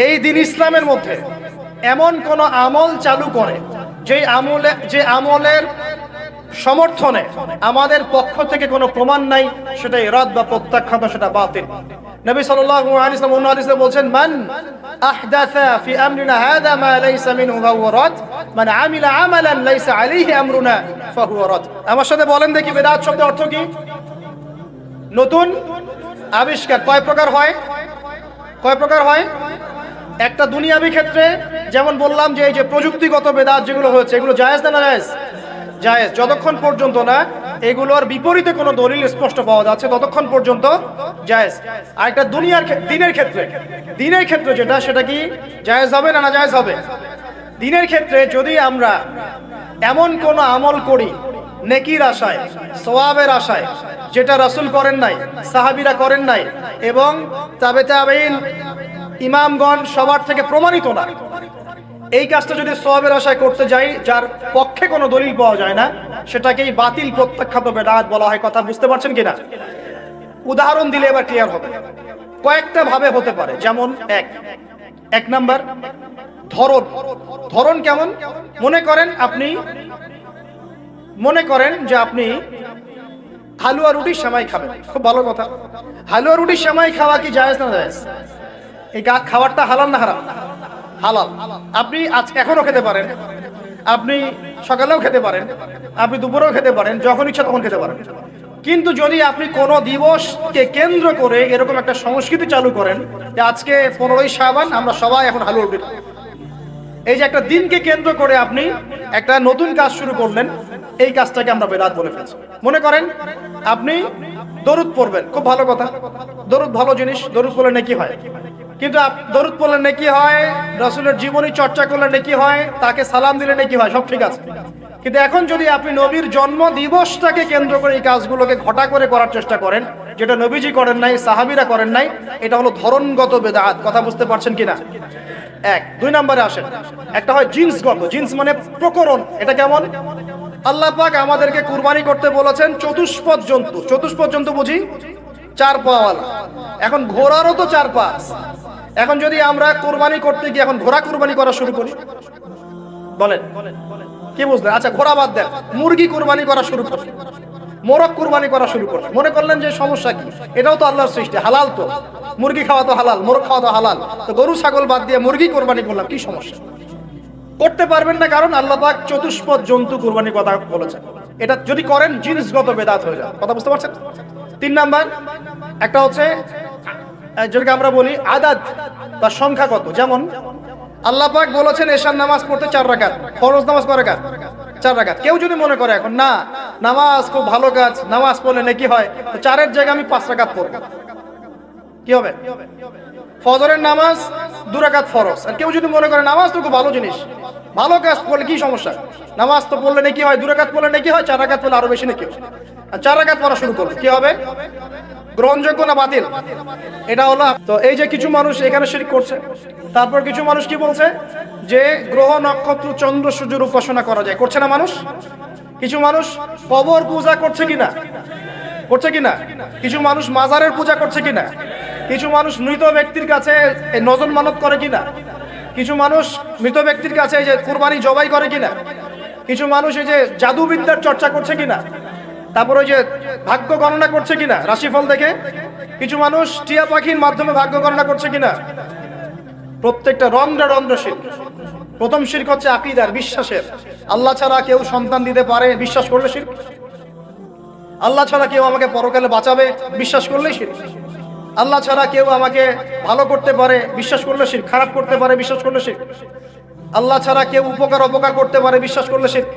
এই দিন ইসলামের মধ্যে এমন কোন আমল চালু করে যে আমলের সমর্থনে আমাদের পক্ষ থেকে কোনো প্রমাণ নাই, সেটা ইরাদ বা প্রত্যাখ্যাত, সেটা বাতিল। নবী সাল্লাল্লাহু আলাইহি ওয়াসাল্লাম অন্য হাদিসে বলছেন, মান আহদাথা ফি আমরিনা হাযা মা লাইসা মিনহু ফাহুয়া রাদ, মান আমিলা আমালান লাইসা আলাইহি আমরুনা ফাহুয়া রাদ। আমার সাথে বলেন দেখি, বেদাত শব্দের অর্থ কি? নতুন আবিষ্কার। কয় প্রকার হয়? কয় প্রকার হয়? একটা দুনিয়াবি ক্ষেত্রে, যেমন বললাম যে এই যে প্রযুক্তিগত বেদাত যেগুলো হয়েছে, এগুলো জায়েজ না জায়েজ? জায়েজ যতক্ষণ পর্যন্ত না এগুলোর বিপরীতে কোনো দলিল স্পষ্ট পাওয়া যাচ্ছে ততক্ষণ পর্যন্ত জায়েজ। আর একটা দিনের ক্ষেত্রে যেটা, সেটা কি জায়েজ হবে না জায়েজ হবে? দিনের ক্ষেত্রে যদি আমরা এমন কোন আমল করি নেকির আশায়, সওয়াবের আশায়, যেটা রাসূল করেন নাই, সাহাবীরা করেন নাই, এবং তাবেঈন ইমামগণ সবার থেকে প্রমাণিত না, এই কাজটা যদি সওয়াবের আশায় করতে যাই, যার পক্ষে কোনো দলিল পাওয়া যায় না, সেটাকেই বাতিল প্রত্যাখ্যাত বেদাত বলা হয়। কথা বুঝতে পারছেন কিনা? উদাহরণ দিলে এবার ক্লিয়ার হবে। কয়েকটা ভাবে হতে পারে। যেমন এক নাম্বার ধরন কেমন? মনে করেন যে আপনি হালুয়া রুটির সেমাই খাবেন। খুব ভালো কথা। হালুয়া রুটির সেমাই খাওয়া কি জায়েজ না জায়েজ? এই খাবারটা হালাল না হারাম? হালাল। আপনি আজ এখনো খেতে পারেন, আপনি সকালেও খেতে পারেন, আপনি দুপুরেও খেতে পারেন, যখন ইচ্ছা তখন খেতে পারেন। কিন্তু যদি আপনি কোনো দিবসকে কেন্দ্র করে এরকম একটা সংস্কৃতি চালু করেন যে আজকে 15ই শাবান, আমরা সবাই এখন হালুয়া রুটি খাবো, এই যে একটা দিনকে কেন্দ্র করে আপনি একটা নতুন কাজ শুরু করলেন, এই কাজটাকে আমরা বেদাত বলে ফেলছি। মনে করেন আপনি দরুদ পড়বেন, খুব ভালো কথা, দরুদ ভালো জিনিস, দরুদ পড়লে নেকি হয়। কিন্তু দরুদ পড়লে নেকি হয়, রাসূলের জীবনী চর্চা করলে নেকি হয়, তাকে সালাম দিলে নেকি হয়, সব ঠিক আছে। কিন্তু এখন যদি আপনি নবীর জন্ম দিবসটাকে কেন্দ্র করে এই কাজগুলোকে ঘটা করে করার চেষ্টা করেন, যেটা নবীজি করেন নাই, সাহাবীরা করেন নাই, এটা হলো ধরনগত বেদাত। কথা বুঝতে পারছেন কিনা? দুই নম্বরে আসেন, একটা হয় জিন্সগত। জিন্স মানে প্রকরণ। এটা কেমন? আল্লাহ পাক আমাদেরকে কুরবানি করতে বলেছেন চতুষ্পদ জন্তু। চতুষ্পদ জন্তু বুঝি 4 পাওয়ালা। এখন ঘোড়ারও তো 4 পা। এখন যদি আমরা কুরবানি করতে গিয়ে এখন ঘোড়া কুরবানি করা শুরু করি, বলেন কি বুঝলেন? আচ্ছা, ঘোড়া বাদ দেন, মুরগি কুরবানি করা শুরু করি, মোরগ কুরবানি করা শুরু করি, মনে করলেন যে সমস্যা কি? এটাও তো আল্লাহর সৃষ্টি, হালাল তো, মুরগি খাওয়া তো হালাল, মোরগ খাওয়া তো হালাল, তো গরু ছাগল বাদ দিয়ে মুরগি কুরবানি করলাম, কি সমস্যা? করতে পারবেন না, কারণ আল্লাহ পাক চতুষ্পদ জন্তু কুরবানির কথা বলেছেন। এটা যদি করেন জিনসগত বেদাত হয়ে যায়। কথা বুঝতে পারছেন? 3 নাম্বার একটা হচ্ছে যেটাকে আমরা বলি আদাদ বা সংখ্যাগত। যেমন আল্লাহ পাক বলেছেন এশার নামাজ পড়তে 4 রাকাত, ফরজ নামাজ কয় রাকাত? 4 রাকাত। কেউ যদি মনে করে এখন না, নামাজ খুব ভালো কাজ, নামাজ পড়লে নেকি হয়, তো 4-এর জায়গায় আমি 5 রাকাত পড়ব, কি হবে? ফজরের নামাজ 2 রাকাত ফরজ। আর কেউ যদি মনে করে নামাজ তো খুব ভালো জিনিস, ভালো কাজ পড়লে কি সমস্যা, নামাজ তো পড়লে নেকি হয়, 2 রাকাত পড়লে নেকি হয়, 4 রাকাত পড়লে আরো বেশি নেকি হয়। আর 4 রাকাত পড়া শুরু করলে কি হবে? গ্রহণযোগ্য না বাতিল? এটা হলো। তো এই যে কিছু মানুষ এখানে শিরক করছে, তারপর কিছু মানুষ কি বলছে যে গ্রহ নক্ষত্র চন্দ্র সূর্যের উপাসনা করা যায়, করছে না মানুষ? কিছু মানুষ কবর পূজা করছে কিনা, কিছু মানুষ মাজারের পূজা করছে কিনা, কিছু মানুষ মৃত ব্যক্তির কাছে নজর মানত করে কিনা, কিছু মানুষ মৃত ব্যক্তির কাছে এই যে কুরবানি জবাই করে কিনা, কিছু মানুষ এই যে জাদুবিদ্যার চর্চা করছে কিনা, তারপর ওই যে ভাগ্য গণনা করছে কিনা রাশিফল দেখে, কিছু মানুষ টিয়া পাখির মাধ্যমে ভাগ্য গণনা করছে কিনা। প্রত্যেকটা রন্ধ্রে শিরক। প্রথম শিরক হচ্ছে আকীদার, বিশ্বাসের। আল্লাহ ছাড়া কেউ সন্তান দিতে পারে, বিশ্বাস করলে শিরক। আল্লাহ ছাড়া কেউ আমাকে পরকালে বাঁচাবে, বিশ্বাস করলেই শিরক। আল্লাহ ছাড়া কেউ আমাকে ভালো করতে পারে, বিশ্বাস করলে শিরক। খারাপ করতে পারে, বিশ্বাস করলে শিরক। আল্লাহ ছাড়া কেউ উপকার অপকার করতে পারে, বিশ্বাস করলে শিরক।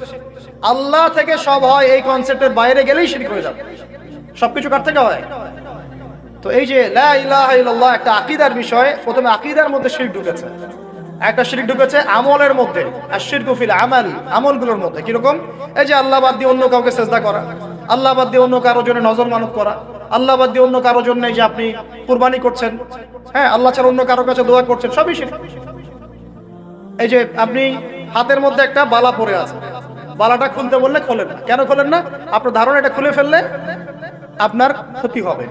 আল্লাহ থেকে সব হয়, এই কনসেপ্টের বাইরে গেলেই শিরক হয়ে যাবে। সবকিছু কার থেকে হয়? তো এই যে লা ইলাহা ইল্লাল্লাহ একটা আকীদার বিষয়, প্রথমে আকীদার মধ্যে শিরক ঢুকেছে। একটা শিরক ঢুকেছে আমলের মধ্যে, আর শিরকু ফিল আমাল, আমলগুলোর মধ্যে। কিরকম? এই যে আল্লাহ বাদ দিয়ে অন্য কাউকে সেজদা করা, আল্লাহ বাদ দিয়ে অন্য কারোর জন্য নজর মানত করা, আল্লাহ বাদ দিয়ে অন্য কারোর জন্য এই যে আপনি কুরবানি করছেন, হ্যাঁ, আল্লাহ ছাড়া অন্য কারোর কাছে দোয়া করছেন, সবই শিরক। এই যে আপনি হাতের মধ্যে একটা বালা পরে আছে, বালাটা খুলতে বললে খোলেন না। কেন খোলেন না? আপনার ধারণা এটা খুলে ফেললে আপনার ক্ষতি হবে,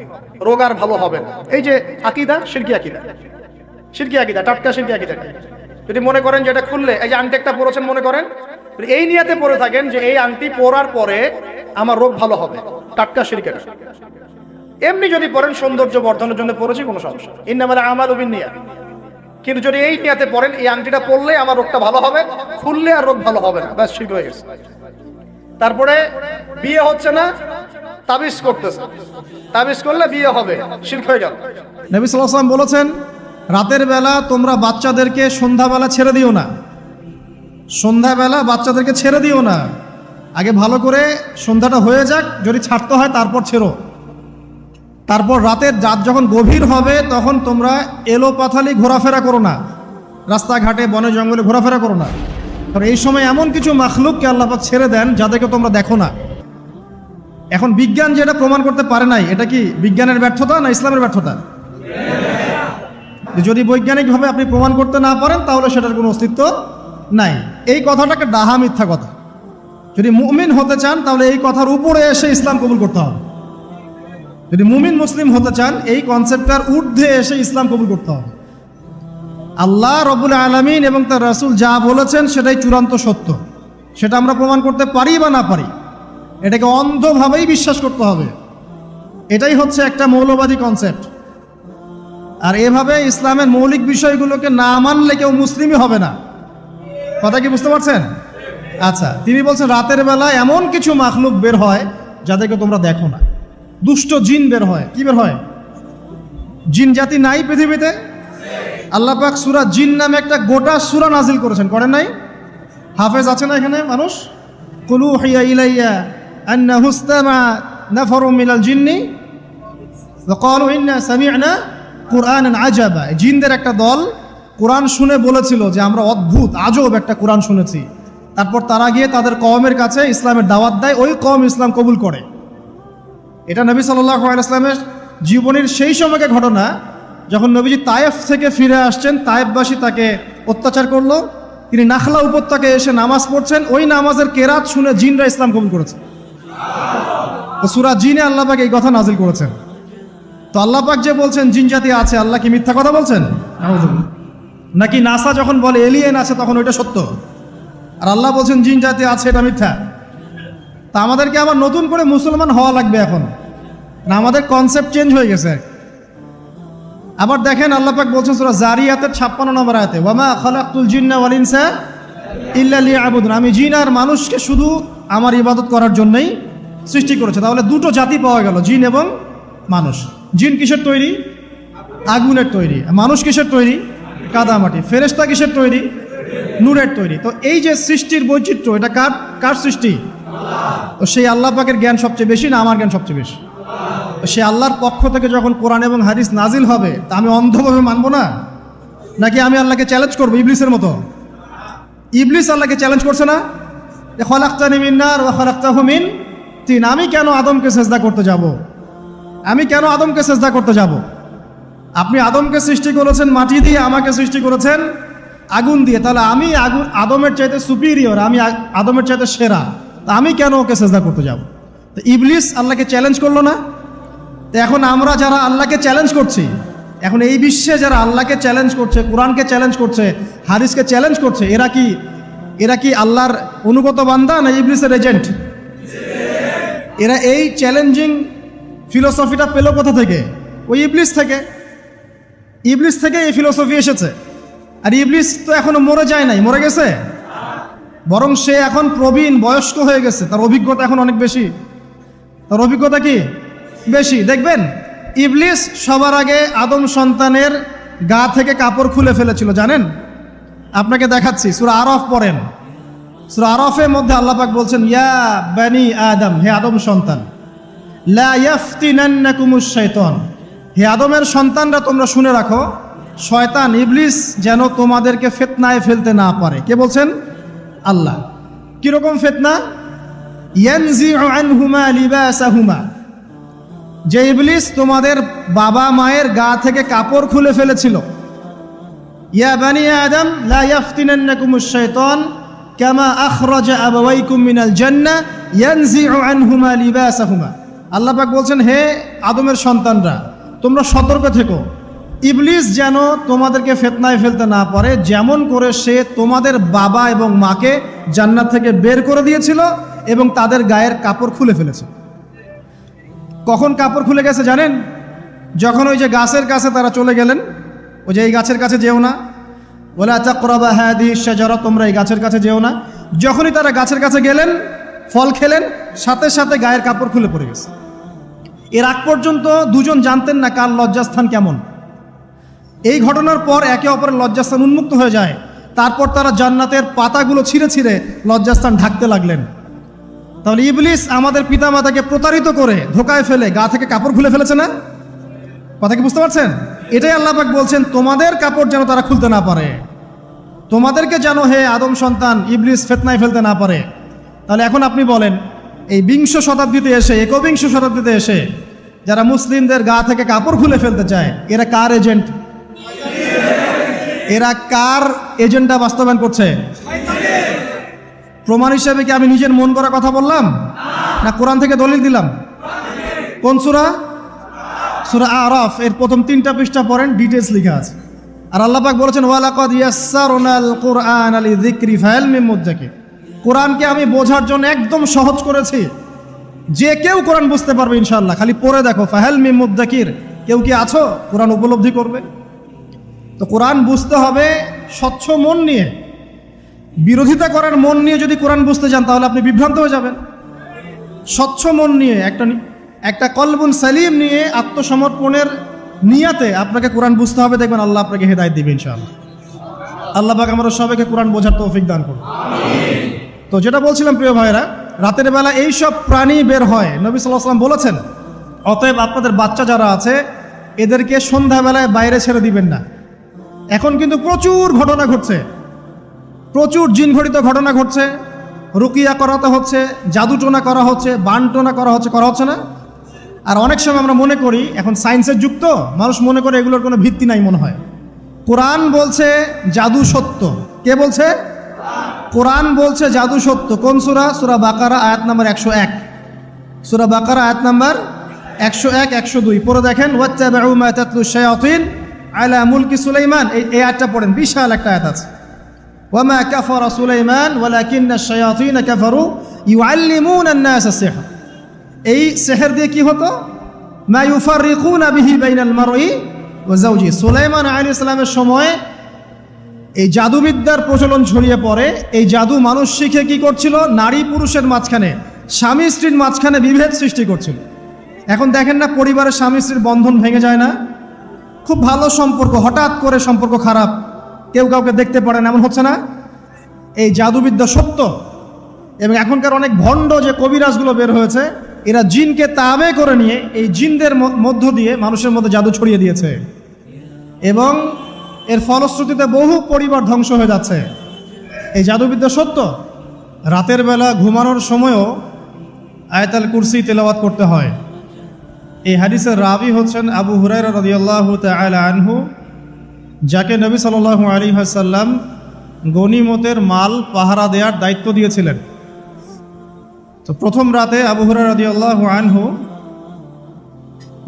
রোগ আর ভালো হবে না। এই যে আকীদা, শিরকি আকীদা, টাটকা শিরকি আকীদা। যদি মনে করেন যে এটা খুললে, এই যে আংটি একটা পরেছেন, মনে করেন এই নিয়াতে পরে থাকেন যে এই আংটি পরার পরে আমার রোগ ভালো হবে, টাটকা শিরকি। এমনি যদি পরেন সৌন্দর্য বর্ধনের জন্য পরেছি, কোনো সমস্যা, ইন্নামাল আমালু বিন্নিয়াত। কিন্তু যদি এই নিয়াতে পরেন এই আংটিটা পরলে আমার রোগটা ভালো হবে, খুললে আর রোগ ভালো হবে না, ব্যাস শিরক হয়ে গেছে। তারপরে বিয়ে হচ্ছে না, তাবিজ করতেছে, তাবিজ করলে বিয়ে হবে, শিরক হয়ে গেল। নবী সাল্লাল্লাহু আলাইহি ওয়াসাল্লাম বলেছেন, রাতের বেলা তোমরা বাচ্চাদেরকে সন্ধ্যাবেলা ছেড়ে দিও না, সন্ধ্যাবেলা বাচ্চাদেরকে ছেড়ে দিও না, আগে ভালো করে সন্ধ্যাটা হয়ে যাক, যদি ছাড়তে হয় তারপর ছেড়ো। তারপর রাতের রাত যখন গভীর হবে তখন তোমরা এলোপাথালি ঘোরাফেরা করো না, রাস্তাঘাটে বনে জঙ্গলে ঘোরাফেরা করো না। কারণ এই সময় এমন কিছু মাখলুককে আল্লাহ পাক ছেড়ে দেন যাদেরকে তোমরা দেখো না। এখন বিজ্ঞান যেটা প্রমাণ করতে পারে নাই, এটা কি বিজ্ঞানের ব্যর্থতা না ইসলামের ব্যর্থতা? যদি বৈজ্ঞানিকভাবে আপনি প্রমাণ করতে না পারেন তাহলে সেটার কোনো অস্তিত্ব নাই। এই কথাটাকে ডাহা মিথ্যা কথা। যদি মুমিন হতে চান তাহলে এই কথার উপরে এসে ইসলাম কবুল করতে হবে। যদি মুমিন মুসলিম হতে চান এই কনসেপ্টটার ঊর্ধ্বে এসে ইসলাম কবুল করতে হবে। আল্লাহ রব্বুল আলামিন এবং তার রাসূল যা বলেছেন সেটাই চূড়ান্ত সত্য, সেটা আমরা প্রমাণ করতে পারি বা না পারি, এটাকে অন্ধভাবেই বিশ্বাস করতে হবে। এটাই হচ্ছে একটা মৌলবাদী কনসেপ্ট। আর এভাবে ইসলামের মৌলিক বিষয়গুলোকে না মানলে কেউ মুসলিমই হবে না। কথা কি বুঝতে পারছেন? আচ্ছা, তিনি বলছেন রাতের বেলা এমন কিছু মাখলুক বের হয় যাদেরকে তোমরা দেখো না। দুষ্ট জিন বের হয়। কি বের হয়? জিন জাতি নাই পৃথিবীতে? আল্লাহ পাক সূরা জিন নামে একটা গোটা সূরা নাজিল করেছেন, করেন নাই? হাফেজ আছে না এখানে মানুষ? কুলু হিয়া ইলাইয়া আন্নাহু ইসতামা নাফারুম মিনাল জিন্নি ওয়া ক্বালু ইন্না সামি'না কুরআনান আজাবা। জিনদের একটা দল কোরআন শুনে বলেছিল যে আমরা অদ্ভুত আজব একটা কোরআন শুনেছি। তারপর তারা গিয়ে তাদের কওমের কাছে ইসলামের দাওয়াত দেয়, ওই কওম ইসলাম কবুল করে। এটা নবী সাল্লাল্লাহু আলাইহি ওয়াসাল্লামের জীবনের সেই সময়কার ঘটনা যখন নবীজি তায়েফ থেকে ফিরে আসছেন। তায়েফবাসী তাকে অত্যাচার করলো, তিনি নাখলা উপত্যকায় এসে নামাজ পড়ছেন, ওই নামাজের কেরাত শুনে জিনরা ইসলাম কবুল করেছে। তো সূরা জিনে আল্লাহ পাক এই কথা নাজিল করেছেন। তো আল্লাহ পাক যে বলছেন জিন জাতি আছে, আল্লাহ কি মিথ্যা কথা বলছেন? নাকি নাসা যখন বলে এলিয়েন আছে তখন ওইটা সত্য, আর আল্লাহ বলছেন জিন জাতি আছে, এটা মিথ্যা? তা আমাদেরকে আবার নতুন করে মুসলমান হওয়া লাগবে এখন, না আমাদের কনসেপ্ট চেঞ্জ হয়ে গেছে। আবার দেখেন আল্লাহ পাক বলছেন সূরা জারিয়াতের 56 নম্বর আয়াতে, ওয়ামা খালাকতুল জিন্না ওয়াল ইনসা ইল্লা লিয়াবুদুন, আমি জিন আর মানুষকে শুধু আমার ইবাদত করার জন্যই সৃষ্টি করেছে। তাহলে দুটো জাতি পাওয়া গেল, জিন এবং মানুষ। জিন কিসের তৈরি? আগুনের তৈরি। মানুষ কিসের তৈরি? কাদামাটি। ফেরেশতা কিসের তৈরি? নূরের তৈরি। তো এই যে সৃষ্টির বৈচিত্র্য, এটা কার কার সৃষ্টি? তো সেই আল্লাহ পাকের জ্ঞান সবচেয়ে বেশি না আমার জ্ঞান সবচেয়ে বেশি? সে আল্লাহর পক্ষ থেকে যখন কোরআন এবং হাদিস নাজিল হবে তা আমি অন্ধভাবে মানব না, নাকি আমি আল্লাহকে চ্যালেঞ্জ করবো ইবলিসের মতো? ইবলিস আল্লাহকে চ্যালেঞ্জ করছে না, খলাকতানি মিন নার ওয়া খলাকতাহু মিন তিন, আমি কেন আদমকে সেজদা করতে যাব? আমি কেন আদমকে সেজদা করতে যাব? আপনি আদমকে সৃষ্টি করেছেন মাটি দিয়ে, আমাকে সৃষ্টি করেছেন আগুন দিয়ে, তাহলে আমি আদমের চাইতে সুপিরিয়র, আমি আদমের চাইতে সেরা, তা আমি কেন ওকে সেজদা করতে যাব? তো ইবলিস আল্লাহকে চ্যালেঞ্জ করলো না? তো এখন আমরা যারা আল্লাহকে চ্যালেঞ্জ করছি, এখন এই বিশ্বে যারা আল্লাহকে চ্যালেঞ্জ করছে, কোরআনকে চ্যালেঞ্জ করছে, হাদিসকে চ্যালেঞ্জ করছে, এরা কি আল্লাহর অনুগত বান্দা না ইবলিসের এজেন্ট? এরা এই চ্যালেঞ্জিং ফিলোসফিটা পেল কোথা থেকে? ওই ইবলিস থেকে। ইবলিস থেকে এই ফিলোসফি এসেছে। আর ইবলিস তো এখনো মরে যায় নাই, মরে গেছে, বরং সে এখন প্রবীণ বয়স্ক হয়ে গেছে, তার অভিজ্ঞতা এখন অনেক বেশি। তার অভিজ্ঞতা কি বেশি? দেখবেন ইবলিস সবার আগে আদম সন্তানের গা থেকে কাপড় খুলে ফেলেছিল, জানেন? আপনাকে দেখাচ্ছি, সূরা আরাফ পড়েন। সূরা আরাফের মধ্যে আল্লাহ পাক বলছেন, ইয়া বানি আদম, হে আদম সন্তান, লা ইয়াফতিনান্নাকুমুশ শাইতান, হে আদমের সন্তানরা তোমরা শুনে রাখো, শয়তান ইবলিস যেন তোমাদেরকে ফিতনায় ফেলতে না পারে। কে বলছেন? আল্লাহ। কিরকম ফিতনা? ইয়ানজিউ আনহুমা লিবাসাহুমা, যে ইবলিস তোমাদের বাবা মায়ের গা থেকে কাপড় খুলে ফেলেছিল। ইয়া বানি আদম লা ইয়াফতিনান্নাকুমুশ শাইতান কামা আখরাজা আবাওয়াইকুম মিনাল জান্নাহ ইয়ানজিউ আনহুমা লিবাসাহুমা। আল্লাহ পাক বলছেন, হে আদমের সন্তানরা, তোমরা সতর্ক থেকো, ইবলিস যেন তোমাদেরকে ফিতনায় ফেলতে না পারে, যেমন করে সে তোমাদের বাবা এবং মাকে জান্নাত থেকে বের করে দিয়েছিল এবং তাদের গায়ের কাপড় খুলে ফেলেছে। কখন কাপড় খুলে গেছে জানেন? যখন ওই যে গাছের কাছে তারা চলে গেলেন, ওই যে এই গাছের কাছে যেও না, ওয়ালা তাকরাবা হাদিহিশ শাজারা, তোমরা এই গাছের কাছে যেও না। যখনই তারা গাছের কাছে গেলেন, ফল খেলেন, সাথে সাথে গায়ের কাপড় খুলে পড়ে গেছে। এর আগ পর্যন্ত দুজন জানতেন না কার লজ্জাস্থান কেমন। এই ঘটনার পর একে অপরের লজ্জাস্থান উন্মুক্ত হয়ে যায়। তারপর তারা জান্নাতের পাতাগুলো ছিঁড়ে ছিঁড়ে লজ্জাস্থান ঢাকতে লাগলেন। তাহলে ইবলিস আমাদের পিতামাতাকে প্রতারিত করে ধোকায় ফেলে গা থেকে কাপড় খুলে ফেলেছে না? কথা কি বুঝতে পারছেন? এটাই আল্লাহ পাক বলছেন, তোমাদের কাপড় যেন তারা খুলতে না পারে, তোমাদেরকে যেন হে আদম সন্তান ইবলিস ফিতনায় ফেলতে না পারে। তাহলে এখন আপনি বলেন, এই বিংশ শতাব্দীতে এসে, একবিংশ শতাব্দীতে এসে যারা মুসলিমদের গা থেকে কাপড় খুলে ফেলতে চায়, এরা কার এজেন্ট? এরা কার এজেন্ডা বাস্তবায়ন করছে? প্রমাণ হিসেবে কি আমি নিজের মন করা কথা বললাম, না কোরআন থেকে দলিল দিলাম? কোন সূরা? সূরা আরাফ এর প্রথম 3টা পৃষ্ঠা পড়েন, ডিটেইলস লেখা আছে। আর আল্লাহ পাক বলেছেন, ওয়ালাকাদ ইয়াসসারনাল কুরআনা লিযিকরি ফাহাল মিন মুদ্দাকির, কোরআনকে আমি বোঝার জন্য একদম সহজ করেছি, যে কেউ কোরআন বুঝতে পারবে ইনশাআল্লাহ। খালি পড়ে দেখো, ফাহাল মিন মুদ্দাকির, কেউ কি আছো কোরআন উপলব্ধি করবে? তো কোরআন বুঝতে হবে স্বচ্ছ মন নিয়ে। বিরোধিতা করার মন নিয়ে যদি কোরআন বুঝতে যান তাহলে আপনি বিভ্রান্ত হয়ে যাবেন। স্বচ্ছ মন নিয়ে, একটা কলবুন সালিম নিয়ে, আত্মসমর্পণের নিয়াতে আপনাকে কোরআন বুঝতে হবে। দেখবেন আল্লাহ আপনাকে হেদায়েত দিবেন ইনশাআল্লাহ। আল্লাহ পাক আমরা সবাইকে কোরআন বোঝার তৌফিক দান করুন। তো যেটা বলছিলাম প্রিয় ভাইরা, রাতের বেলা এই সব প্রাণী বের হয়, নবী সাল্লাল্লাহু আলাইহি ওয়াসাল্লাম বলেছেন, অতএব আপনাদের বাচ্চা যারা আছে এদেরকে সন্ধ্যাবেলায় বাইরে ছেড়ে দিবেন না। এখন কিন্তু প্রচুর ঘটনা ঘটছে, প্রচুর জিনঘটিত ঘটনা ঘটছে, রুকিয়া করাতে হচ্ছে, জাদুটোনা করা হচ্ছে, বানটোনা করা হচ্ছে না? আর অনেক সময় আমরা মনে করি, এখন সায়েন্সের যুগ তো, মানুষ মনে করে এগুলোর কোনো ভিত্তি নাই মনে হয়। কোরআন বলছে জাদু সত্য। কে বলছে? কোরআন বলছে জাদু সত্য। কোন সূরা? সূরা বাকারা আয়াত নাম্বার 101। সূরা বাকারা আয়াত নাম্বার 101, 102 পড়ে দেখেন। ওয়াত্তাবাউ মা তাতলু শায়াতিন আলা মুলকি সুলাইমান, এই আয়াতটা পড়েন, বিশাল একটা আয়াত আছে। ওয়ামা কাফারা সুলাইমান ওয়ালাকিন্না শায়াতিন কাফারু ইউআল্লিমুনা আন-নাস আস-সিহর। এই সিহর দিয়ে কি হতো? মা ইউফাররিকুনা বিহি বাইনাল মারই ওয়া যাওজি। সুলাইমান আলাইহিস সালামের সময় এই জাদুবিদ্যার প্রচলন ছড়িয়ে পড়ে। এই জাদু মানুষ শিখে কি করছিল? নারী পুরুষের মাঝখানে, স্বামী স্ত্রীর মাঝখানে বিভেদ সৃষ্টি করছিল। এখন দেখেন না, পরিবারের স্বামী স্ত্রীর বন্ধন ভেঙে যায় না? খুব ভালো সম্পর্ক, হঠাৎ করে সম্পর্ক খারাপ, কেউ কাউকে দেখতে পারে না, এমন হচ্ছে না? এই জাদুবিদ্যা সত্য। এবং এখনকার অনেক ভণ্ড যে কবিরাজগুলো বের হয়েছে, এরা জিনকে তাবে করে নিয়ে এই জিনদের মধ্য দিয়ে মানুষের মধ্যে জাদু ছড়িয়ে দিয়েছে, এবং এর ফলশ্রুতিতে বহু পরিবার ধ্বংস হয়ে যাচ্ছে। এই জাদুবিদ্যা সত্য। রাতের বেলা ঘুমানোর সময়ও আয়াতুল কুরসি তেলাওয়াত করতে হয়। এই হাদিসের রাবি হচ্ছেন আবু হুরায়রা রাদিয়াল্লাহু তাআলা আনহু, যাকে নবী সাল্লাল্লাহু আলাইহি ওয়াসাল্লাম গনিমতের মাল পাহারা দেওয়ার দায়িত্ব দিয়েছিলেন। তো প্রথম রাতে আবু হুরায়রা রাদিয়াল্লাহু আনহু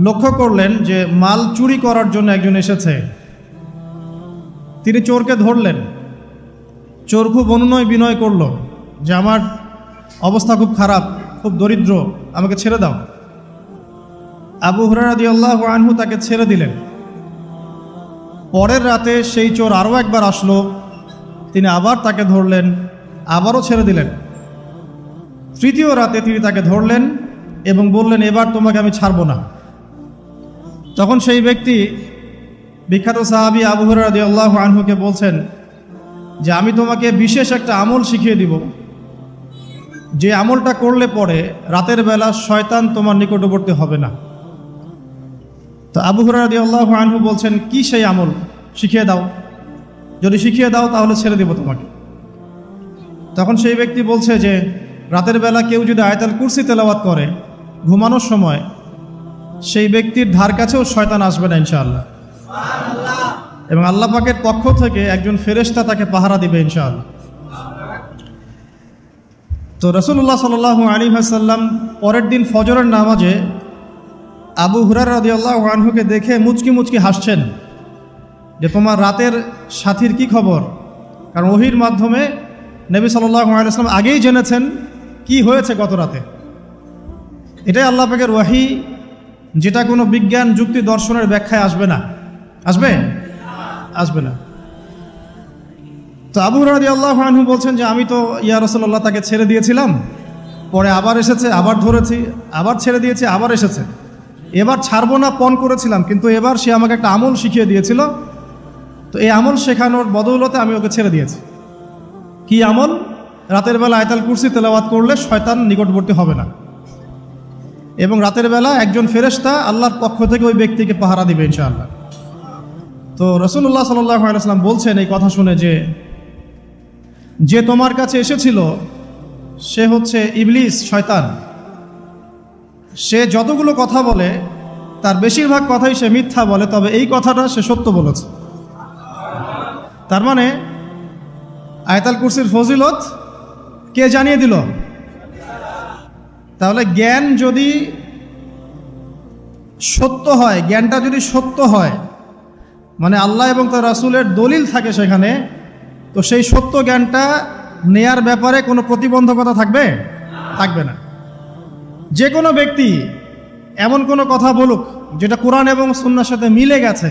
লক্ষ্য করলেন যে মাল চুরি করার জন্য একজন এসেছে। তিনি চোরকে ধরলেন। চোর খুব অনুনয় বিনয় করল যে আমার অবস্থা খুব খারাপ, খুব দরিদ্র, আমাকে ছেড়ে দাও। আবু হুরায়রা রাদিয়াল্লাহু আনহু তাকে ছেড়ে দিলেন। পরের রাতে সেই চোর আরও একবার আসলো, তিনি আবার তাকে ধরলেন, আবারও ছেড়ে দিলেন। তৃতীয় রাতে তিনি তাকে ধরলেন এবং বললেন, এবার তোমাকে আমি ছাড়ব না। তখন সেই ব্যক্তি বিখ্যাত সাহাবী আবু হুরায়রা রাদিয়াল্লাহু আনহুকে বলছেন যে আমি তোমাকে বিশেষ একটা আমল শিখিয়ে দিব, যে আমলটা করলে পরে রাতের বেলা শয়তান তোমার নিকটবর্তী হবে না। তো আবু হুরায়রা রাদিয়াল্লাহু আনহু বলছেন, কি সেই আমল, শিখিয়ে দাও, যদি শিখিয়ে দাও তাহলে ছেড়ে দেব তোমাকে। তখন সেই ব্যক্তি বলছে যে রাতের বেলা কেউ যদি আয়াতুল কুরসি তেলাওয়াত করে ঘুমানোর সময়, সেই ব্যক্তির ধার কাছেও শয়তান আসবে না ইনশাআল্লাহ, এবং আল্লাহ পাকের পক্ষ থেকে একজন ফেরেশতা তাকে পাহারা দিবে ইনশাআল্লাহ। তো রাসূলুল্লাহ সাল্লাল্লাহু আলাইহি ওয়াসাল্লাম পরের দিন ফজরের নামাজে আবু হুরায়রা রাদিয়াল্লাহু আনহুকে দেখে মুচকি মুচকি হাসছেন যে তোমার রাতের সাথীর কি খবর। কারণ ওহীর মাধ্যমে নবী সাল্লাল্লাহু আলাইহি ওয়াসাল্লাম আগেই জেনেছেন কি হয়েছে গত রাতে। এটাই আল্লাহ পাকের ওয়াহী, যেটা কোনো বিজ্ঞান যুক্তি দর্শনের ব্যাখ্যায় আসবে না। আসবে না। তো আবু হুরায়রা রাদিয়াল্লাহু আনহু বলছেন যে আমি তো ইয়া রাসূলুল্লাহ তাকে ছেড়ে দিয়েছিলাম, পরে আবার এসেছে, আবার ধরেছি, আবার ছেড়ে দিয়েছি, আবার এসেছে। এবার ছাড়বো না পণ করেছিলাম, কিন্তু এবার সে আমাকে একটা আমল শিখিয়ে দিয়েছিল, তো এই আমল শেখানোর বদৌলতে আমি ওকে ছেড়ে দিয়েছি। কি আমল? রাতের বেলা আয়াতুল কুরসি তেলাওয়াত করলে শয়তান নিকটবর্তী হবে না, এবং রাতের বেলা একজন ফেরেশতা আল্লাহর পক্ষ থেকে ওই ব্যক্তিকে পাহারা দিবে ইনশাআল্লাহ। তো রাসূলুল্লাহ সাল্লাল্লাহু আলাইহি ওয়াসাল্লাম বলছেন এই কথা শুনে যে তোমার কাছে এসেছিল সে হচ্ছে ইবলিস, শয়তান। সে যতগুলো কথা বলে তার বেশিরভাগ কথাই সে মিথ্যা বলে, তবে এই কথাটা সে সত্য বলেছে। তার মানে আয়াতুল কুরসির ফজিলত কে জানিয়ে দিল? তাহলে জ্ঞান যদি সত্য হয়, জ্ঞানটা যদি সত্য হয়, মানে আল্লাহ এবং তার রাসূলের দলিল থাকে সেখানে, তো সেই সত্য জ্ঞানটা নেয়ার ব্যাপারে কোনো প্রতিবন্ধকতা থাকবে না। যে কোনো ব্যক্তি এমন কোনো কথা বলুক যেটা কোরআন এবং সুন্নাহর সাথে মিলে গেছে,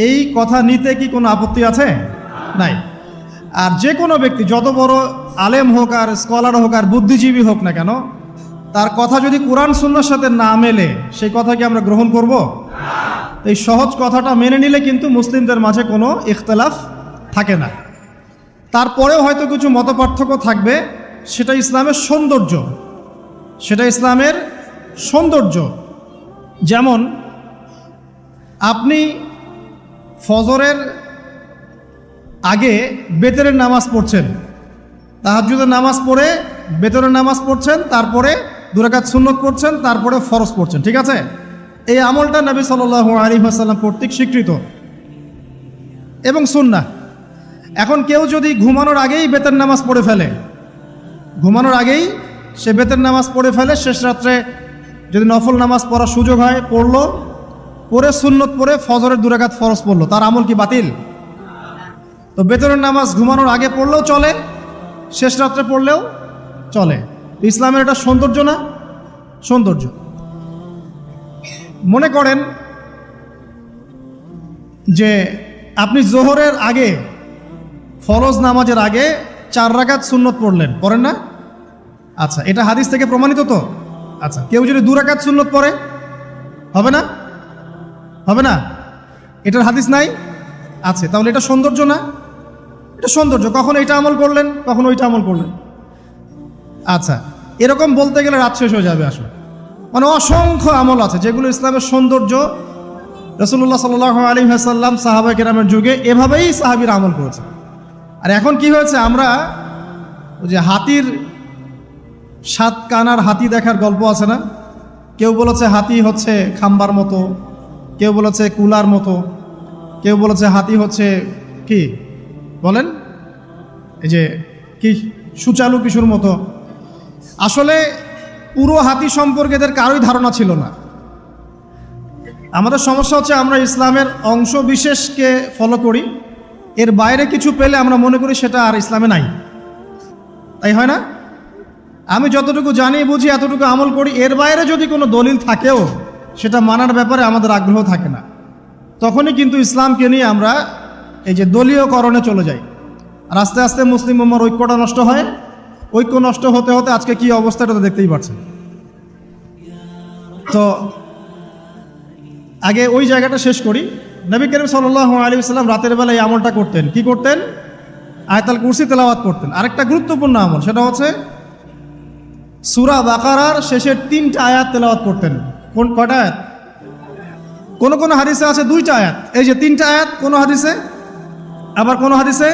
এই কথা নিতে কি কোনো আপত্তি আছে? নাই। আর যে কোনো ব্যক্তি যত বড় আলেম হোক আর স্কলার হোক আর বুদ্ধিজীবী হোক না কেন, তার কথা যদি কোরআন সুন্নাহর সাথে না মেলে, সেই কথা কি আমরা গ্রহণ করব? এই সহজ কথাটা মেনে নিলে কিন্তু মুসলিমদের মাঝে কোনো ইখতিলাফ থাকে না। তারপরেও হয়তো কিছু মতপার্থক্য থাকবে, সেটা ইসলামের সৌন্দর্য। যেমন আপনি ফজরের আগে বেতরের নামাজ পড়ছেন, তাহাজ্জুদের নামাজ পড়ে বেতরের নামাজ পড়ছেন, তারপরে 2 রাকাত সুন্নত পড়ছেন, তারপরে ফরজ পড়ছেন, ঠিক আছে? এই আমলটা নবী সাল্লাল্লাহু আলাইহি ওয়াসাল্লাম কর্তৃক স্বীকৃত এবং সুন্নাহ। এখন কেউ যদি ঘুমানোর আগেই বেতের নামাজ পড়ে ফেলে, শেষ রাত্রে যদি নফল নামাজ পড়ার সুযোগ হয় পড়ে সুন্নত পড়ে ফজরের 2 রাকাত ফরজ পড়লো, তার আমল কি বাতিল? তো বেতরের নামাজ ঘুমানোর আগে পড়লেও চলে, শেষ রাত্রে পড়লেও চলে। ইসলামের এটা সৌন্দর্য না? সৌন্দর্য। মনে করেন যে আপনি জোহরের আগে, ফরজ নামাজের আগে 4 রাকাত সুন্নত পড়েন না? আচ্ছা, এটা হাদিস থেকে প্রমাণিত তো? আচ্ছা, কেউ যদি 2 রাকাত সুন্নত পড়ে হবে না? এটার হাদিস নাই? আছে। তাহলে এটা সৌন্দর্য না? এটা সৌন্দর্য। কখন এটা আমল করলেন, কখন ওইটা আমল করলেন। আচ্ছা, এরকম বলতে গেলে রাত শেষ হয়ে যাবে আসলে। মানে অসংখ্য আমল আছে যেগুলো ইসলামের সৌন্দর্য। রাসূলুল্লাহ সাল্লাল্লাহু আলাইহি ওয়াসাল্লাম সাহাবায়ে কেরামের যুগে এভাবেই সাহাবীরা আমল করেছে। আর এখন কি হয়েছে, আমরা ওই যে হাতির 7 কানার হাতি দেখার গল্প আছে না? কেউ বলেছে হাতি হচ্ছে খাম্বার মতো, কেউ বলেছে কুলার মতো, কেউ বলেছে হাতি হচ্ছে কি বলেন, এই যে কি সুচালু কিশোর মতো। আসলে পুরো হাতি সম্পর্কে এদের কারোই ধারণা ছিল না। আমাদের সমস্যা হচ্ছে আমরা ইসলামের অংশ বিশেষকে ফলো করি, এর বাইরে কিছু পেলে আমরা মনে করি সেটা আর ইসলামে নাই। তাই হয় না? আমি যতটুকু জানি বুঝি এতটুকু আমল করি, এর বাইরে যদি কোনো দলিল থাকেও সেটা মানার ব্যাপারে আমাদের আগ্রহ থাকে না। তখনই কিন্তু ইসলামকে নিয়ে আমরা এই যে দলীয়করণে চলে যাই, আর আস্তে আস্তে মুসলিম উম্মার ঐক্যটা নষ্ট হয়। ঐক্য নষ্ট হতে হতে আজকে কি অবস্থাটা তো দেখতেই পাচ্ছেন। তো আগে ওই জায়গাটা শেষ করি। নবী করিম সাল্লাল্লাহু আলাইহি ওয়াসাল্লাম রাতের বেলা এই আমলটা করতেন। কি করতেন? আয়াতুল কুরসি তেলাওয়াত করতেন। আরেকটা গুরুত্বপূর্ণ আমল, সেটা হচ্ছে সূরা বাকারার শেষের 3টা আয়াত তেলাওয়াত করতেন। কয়টা আয়াত? কোন হাদিসে আছে 2টা আয়াত। এই যে 3টা আয়াত কোন হাদিসে, আবার কোন হাদিসে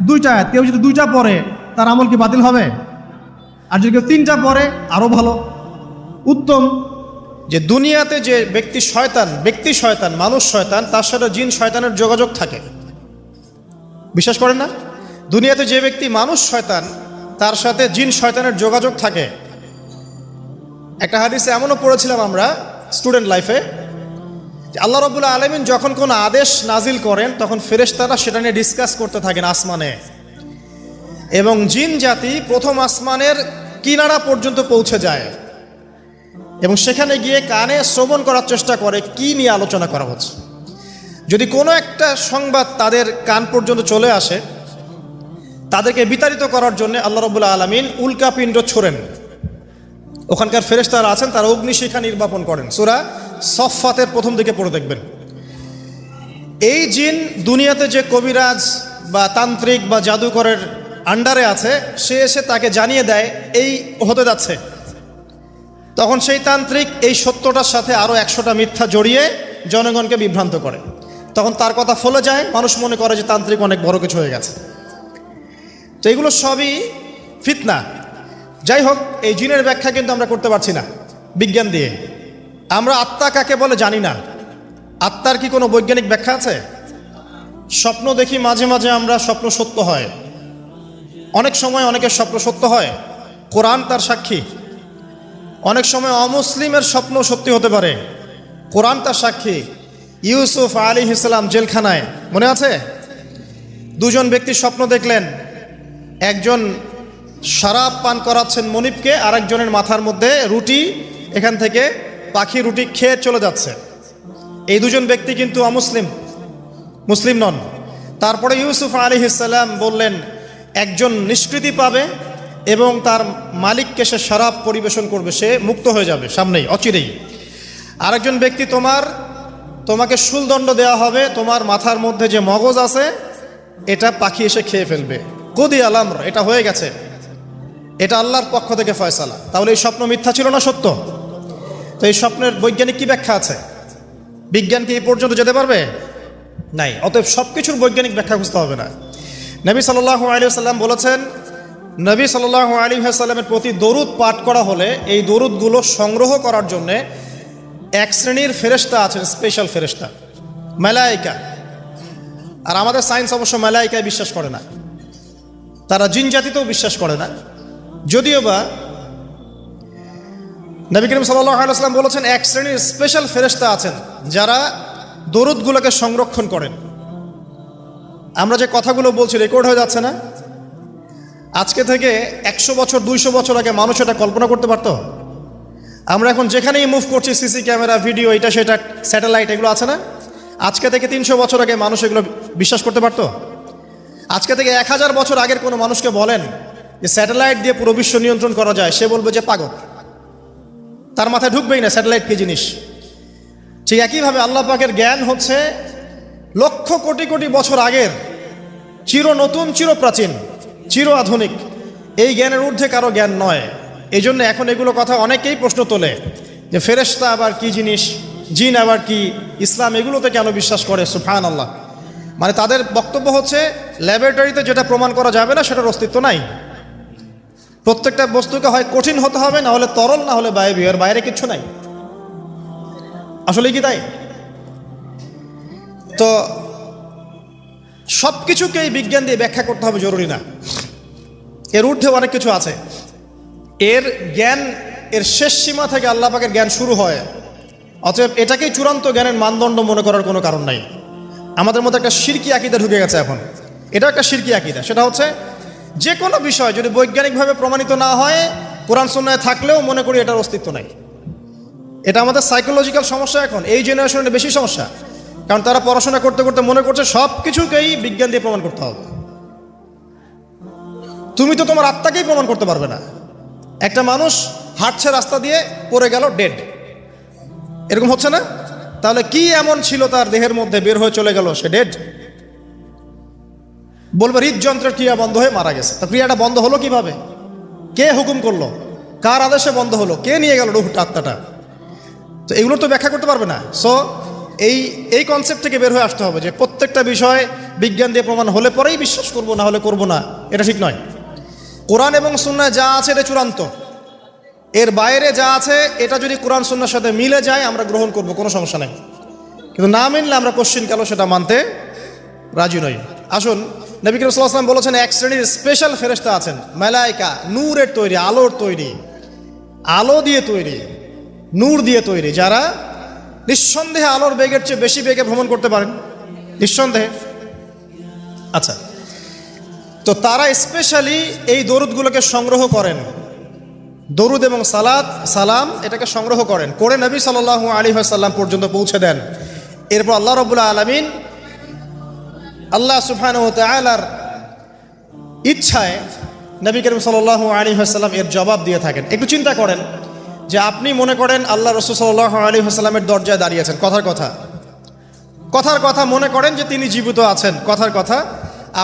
2টা আয়াত। কেউ যদি 2টা পড়ে তার আমল কি বাতিল হবে? আর যদি কেউ 3টা পড়ে আরো ভালো, উত্তম। যে দুনিয়াতে যে ব্যক্তি শয়তান, মানুষ শয়তান, তার সাথে জিন শয়তানের যোগাযোগ থাকে, বিশ্বাস করেন না? দুনিয়াতে যে ব্যক্তি মানুষ শয়তান, তার সাথে জিন শয়তানের যোগাযোগ থাকে। একটা হাদিসে এমনও পড়েছিলাম আমরা স্টুডেন্ট লাইফে, যে আল্লাহ রাব্বুল আলামিন যখন কোনো আদেশ নাজিল করেন তখন ফেরেশতারা সেটা নিয়ে ডিসকাস করতে থাকেন আসমানে, এবং জিন জাতি প্রথম আসমানের কিনারা পর্যন্ত পৌঁছে যায় এবং সেখানে গিয়ে কানে শ্রবণ করার চেষ্টা করে কি নিয়ে আলোচনা করা হচ্ছে। যদি কোনো একটা সংবাদ তাদের কান পর্যন্ত চলে আসে, তাদেরকে বিতাড়িত করার জন্য আল্লাহ রাব্বুল আলামিন উল্কাপিণ্ড ছোড়েন। ওখানকার ফেরেশতারা আছেন, তারা অগ্নিশিখা নির্বাপন করেন। সূরা সফফাতের প্রথম দিকে পড়ে দেখবেন। এই জিন দুনিয়াতে যে কবিরাজ বা তান্ত্রিক বা জাদুকরের আন্ডারে আছে, সে এসে তাকে জানিয়ে দেয় এই হতে যাচ্ছে। তখন সেই তান্ত্রিক এই সত্যটার সাথে আরও 100টা মিথ্যা জড়িয়ে জনগণকে বিভ্রান্ত করে। তখন তার কথা ফলে যায়, মানুষ মনে করে যে তান্ত্রিক অনেক বড় কিছু হয়ে গেছে। তো এগুলো সবই ফিতনা। যাই হোক, এই জিনের ব্যাখ্যা কিন্তু আমরা করতে পারছি না বিজ্ঞান দিয়ে। আমরা আত্মা কাকে বলে জানি না। আত্মার কি কোনো বৈজ্ঞানিক ব্যাখ্যা আছে? স্বপ্ন দেখি মাঝে মাঝে আমরা, স্বপ্ন সত্য হয়। অনেক সময় অনেকের স্বপ্ন সত্য হয়, কোরআন তার সাক্ষী। অনেক সময় অমুসলিমের স্বপ্ন সত্যি হতে পারে, কোরআন তার সাক্ষী। ইউসুফ আলাইহিস সালাম জেলখানায়, মনে আছে? 2জন ব্যক্তি স্বপ্ন দেখলেন, একজন শরাব পান করাচ্ছেন মনিবকে, আরেকজনের মাথার মধ্যে রুটি, এখান থেকে পাখি রুটি খেয়ে চলে যাচ্ছে। এই 2জন ব্যক্তি কিন্তু অমুসলিম, মুসলিম নন। তারপরে ইউসুফ আলাইহিস সালাম বললেন, একজন নিষ্কৃতি পাবে এবং তার মালিককে সে শরাব পরিবেশন করবে, সে মুক্ত হয়ে যাবে সামনেই, অচিরেই। আরেকজন ব্যক্তি তোমাকে শুলদণ্ড দেওয়া হবে, তোমার মাথার মধ্যে যে মগজ আছে এটা পাখি এসে খেয়ে ফেলবে। কুদি আল-আমর, এটা হয়ে গেছে, এটা আল্লাহর পক্ষ থেকে ফয়সালা। তাহলে এই স্বপ্ন মিথ্যা ছিল না সত্য? তো এই স্বপ্নের বৈজ্ঞানিক কি ব্যাখ্যা আছে? বিজ্ঞান কি এই পর্যন্ত যেতে পারবে? নাই। অতএব সব কিছুর বৈজ্ঞানিক ব্যাখ্যা খুঁজতে হবে না। নবী সাল্লাল্লাহু আলাইহি ওয়াসাল্লাম বলেছেন, নবী সাল্লাল্লাহু আলাইহি ওয়াসাল্লামের প্রতি দরুদ পাঠ করা হলে এই দরুদগুলো সংগ্রহ করার জন্যে এক শ্রেণীর ফেরেশতা আছেন, স্পেশাল ফেরেশতা, মালায়েকা। আর আমাদের সায়েন্স অবশ্য মালায়েকায় বিশ্বাস করে না, তারা জিন জাতিতেও বিশ্বাস করে না। যদিও বা নবী করিম সাল্লাল্লাহু আলাইহি ওয়াসাল্লাম বলেছেন এক শ্রেণীর স্পেশাল ফেরেশতা আছেন যারা দরুদগুলোকে সংরক্ষণ করেন। আমরা যে কথাগুলো বলছি রেকর্ড হয়ে যাচ্ছে না? আজকে থেকে 100 বছর 200 বছর আগে মানুষ এটা কল্পনা করতে পারতো? আমরা এখন যেখানেই মুভ করছি, সিসি ক্যামেরা, ভিডিও, এটা সেটা, স্যাটেলাইট, এগুলো আছে না? আজকে থেকে 300 বছর আগে মানুষ এগুলো বিশ্বাস করতে পারতো? আজকে থেকে 1000 বছর আগের কোনো মানুষকে বলেন যে স্যাটেলাইট দিয়ে পুরো বিশ্ব নিয়ন্ত্রণ করা যায়, সে বলবে যে পাগল, তার মাথায় ঢুকবেই না স্যাটেলাইট কি জিনিস। ঠিক একইভাবে আল্লাহ পাকের জ্ঞান হচ্ছে লক্ষ কোটি কোটি বছর আগের, চির নতুন, চির প্রাচীন, চির আধুনিক। এই জ্ঞানের ঊর্ধ্বে কারো জ্ঞান নয়। এই জন্য এখন এগুলো কথা অনেকেই প্রশ্ন তোলে যে ফেরেশতা আবার কি জিনিস, জিন আবার কি, ইসলাম এগুলোতে কেন বিশ্বাস করে? সুবহানাল্লাহ। মানে তাদের বক্তব্য হচ্ছে ল্যাবরেটরিতে যেটা প্রমাণ করা যাবে না সেটার অস্তিত্ব নাই। প্রত্যেকটা বস্তুকে হয় কঠিন হতে হবে, না হলে তরল, না হলে বায়বীয়, এর বাইরে কিচ্ছু নাই। আসলে কি তাই? তো সব কিছুকেই বিজ্ঞান দিয়ে ব্যাখ্যা করতে হবে জরুরি না, এর ঊর্ধ্বে অনেক কিছু আছে। এর জ্ঞান এর শেষ সীমা থেকে আল্লাহ পাকের জ্ঞান শুরু হয়। অতএব এটাকেই চূড়ান্ত জ্ঞানের মানদণ্ড মনে করার কোনো কারণ নাই। আমাদের মধ্যে একটা শিরকি আকীদা ঢুকে গেছে এখন। এটা একটা শিরকি আকীদা। সেটা হচ্ছে যে কোনো বিষয় যদি বৈজ্ঞানিকভাবে প্রমাণিত না হয়, কোরআন সুন্নাহয় থাকলেও মনে করি এটার অস্তিত্ব নাই। এটা আমাদের সাইকোলজিক্যাল সমস্যা। এখন এই জেনারেশনের বেশি সমস্যা, কারণ তারা পড়াশোনা করতে করতে মনে করছে সব কিছুকেই বিজ্ঞান দিয়ে প্রমাণ করতে হবে। তুমি তো তোমার আত্মাকেই প্রমাণ করতে পারবে না। একটা মানুষ হাঁটছে রাস্তা দিয়ে, পড়ে গেল, ডেড, এরকম হচ্ছে না? তাহলে কি এমন ছিল তার দেহের মধ্যে, বের হয়ে চলে গেল, সে ডেড? বলবে হৃদযন্ত্রের ক্রিয়া বন্ধ হয়ে মারা গেছে। তা ক্রিয়াটা বন্ধ হলো কিভাবে? কে হুকুম করলো? কার আদেশে বন্ধ হলো? কে নিয়ে গেল রুহটা, আত্মাটা? তো এগুলো তো ব্যাখ্যা করতে পারবে না। সো এই কনসেপ্ট থেকে বের হয়ে আসতে হবে যে প্রত্যেকটা বিষয় বিজ্ঞান দিয়ে প্রমাণ হলে পরেই বিশ্বাস করব, না হলে করব না। এটা ঠিক নয়। কোরআন এবং সুন্নাহ যা আছে এটা চূড়ান্ত। এর বাইরে যা আছে এটা যদি কোরআন সুন্নাহর সাথে মিলে যায় আমরা গ্রহণ করব, কোনো সমস্যা নেই। কিন্তু না মিললে আমরা কোশ্চিন কালো সেটা মানতে রাজি নই। আসুন, নবী করিম সাল্লাল্লাহু আলাইহি ওয়াসাল্লাম বলেছেন এক শ্রেণীর স্পেশাল ফেরেশতা আছেন, মালায়েকা, নূরের তৈরি, আলোর তৈরি, আলো দিয়ে তৈরি, নূর দিয়ে তৈরি, যারা নিঃসন্দেহে আলোর বেগের চেয়ে বেশি বেগে ভ্রমণ করতে পারেন, নিঃসন্দেহে। আচ্ছা, তো তারা স্পেশালি এই দরুদগুলোকে সংগ্রহ করেন, দরুদ এবং সালাম এটাকে সংগ্রহ করেন, করে নবী সাল্লাল্লাহু আলাইহি ওয়াসাল্লাম পর্যন্ত পৌঁছে দেন। এরপর আল্লাহ রাব্বুল আলামিন, আল্লাহ সুবহানাহু ওয়া তাআলার ইচ্ছায় নবী করিম সাল্লাল্লাহু আলাইহি ওয়াসাল্লাম এর জবাব দিয়ে থাকেন। একটু চিন্তা করেন যে আপনি মনে করেন আল্লাহ রাসূল সাল্লাল্লাহু আলাইহি ওয়াসাল্লামের দরজায় দাঁড়িয়ে আছেন, কথার কথা মনে করেন যে তিনি জীবিত আছেন, কথার কথা।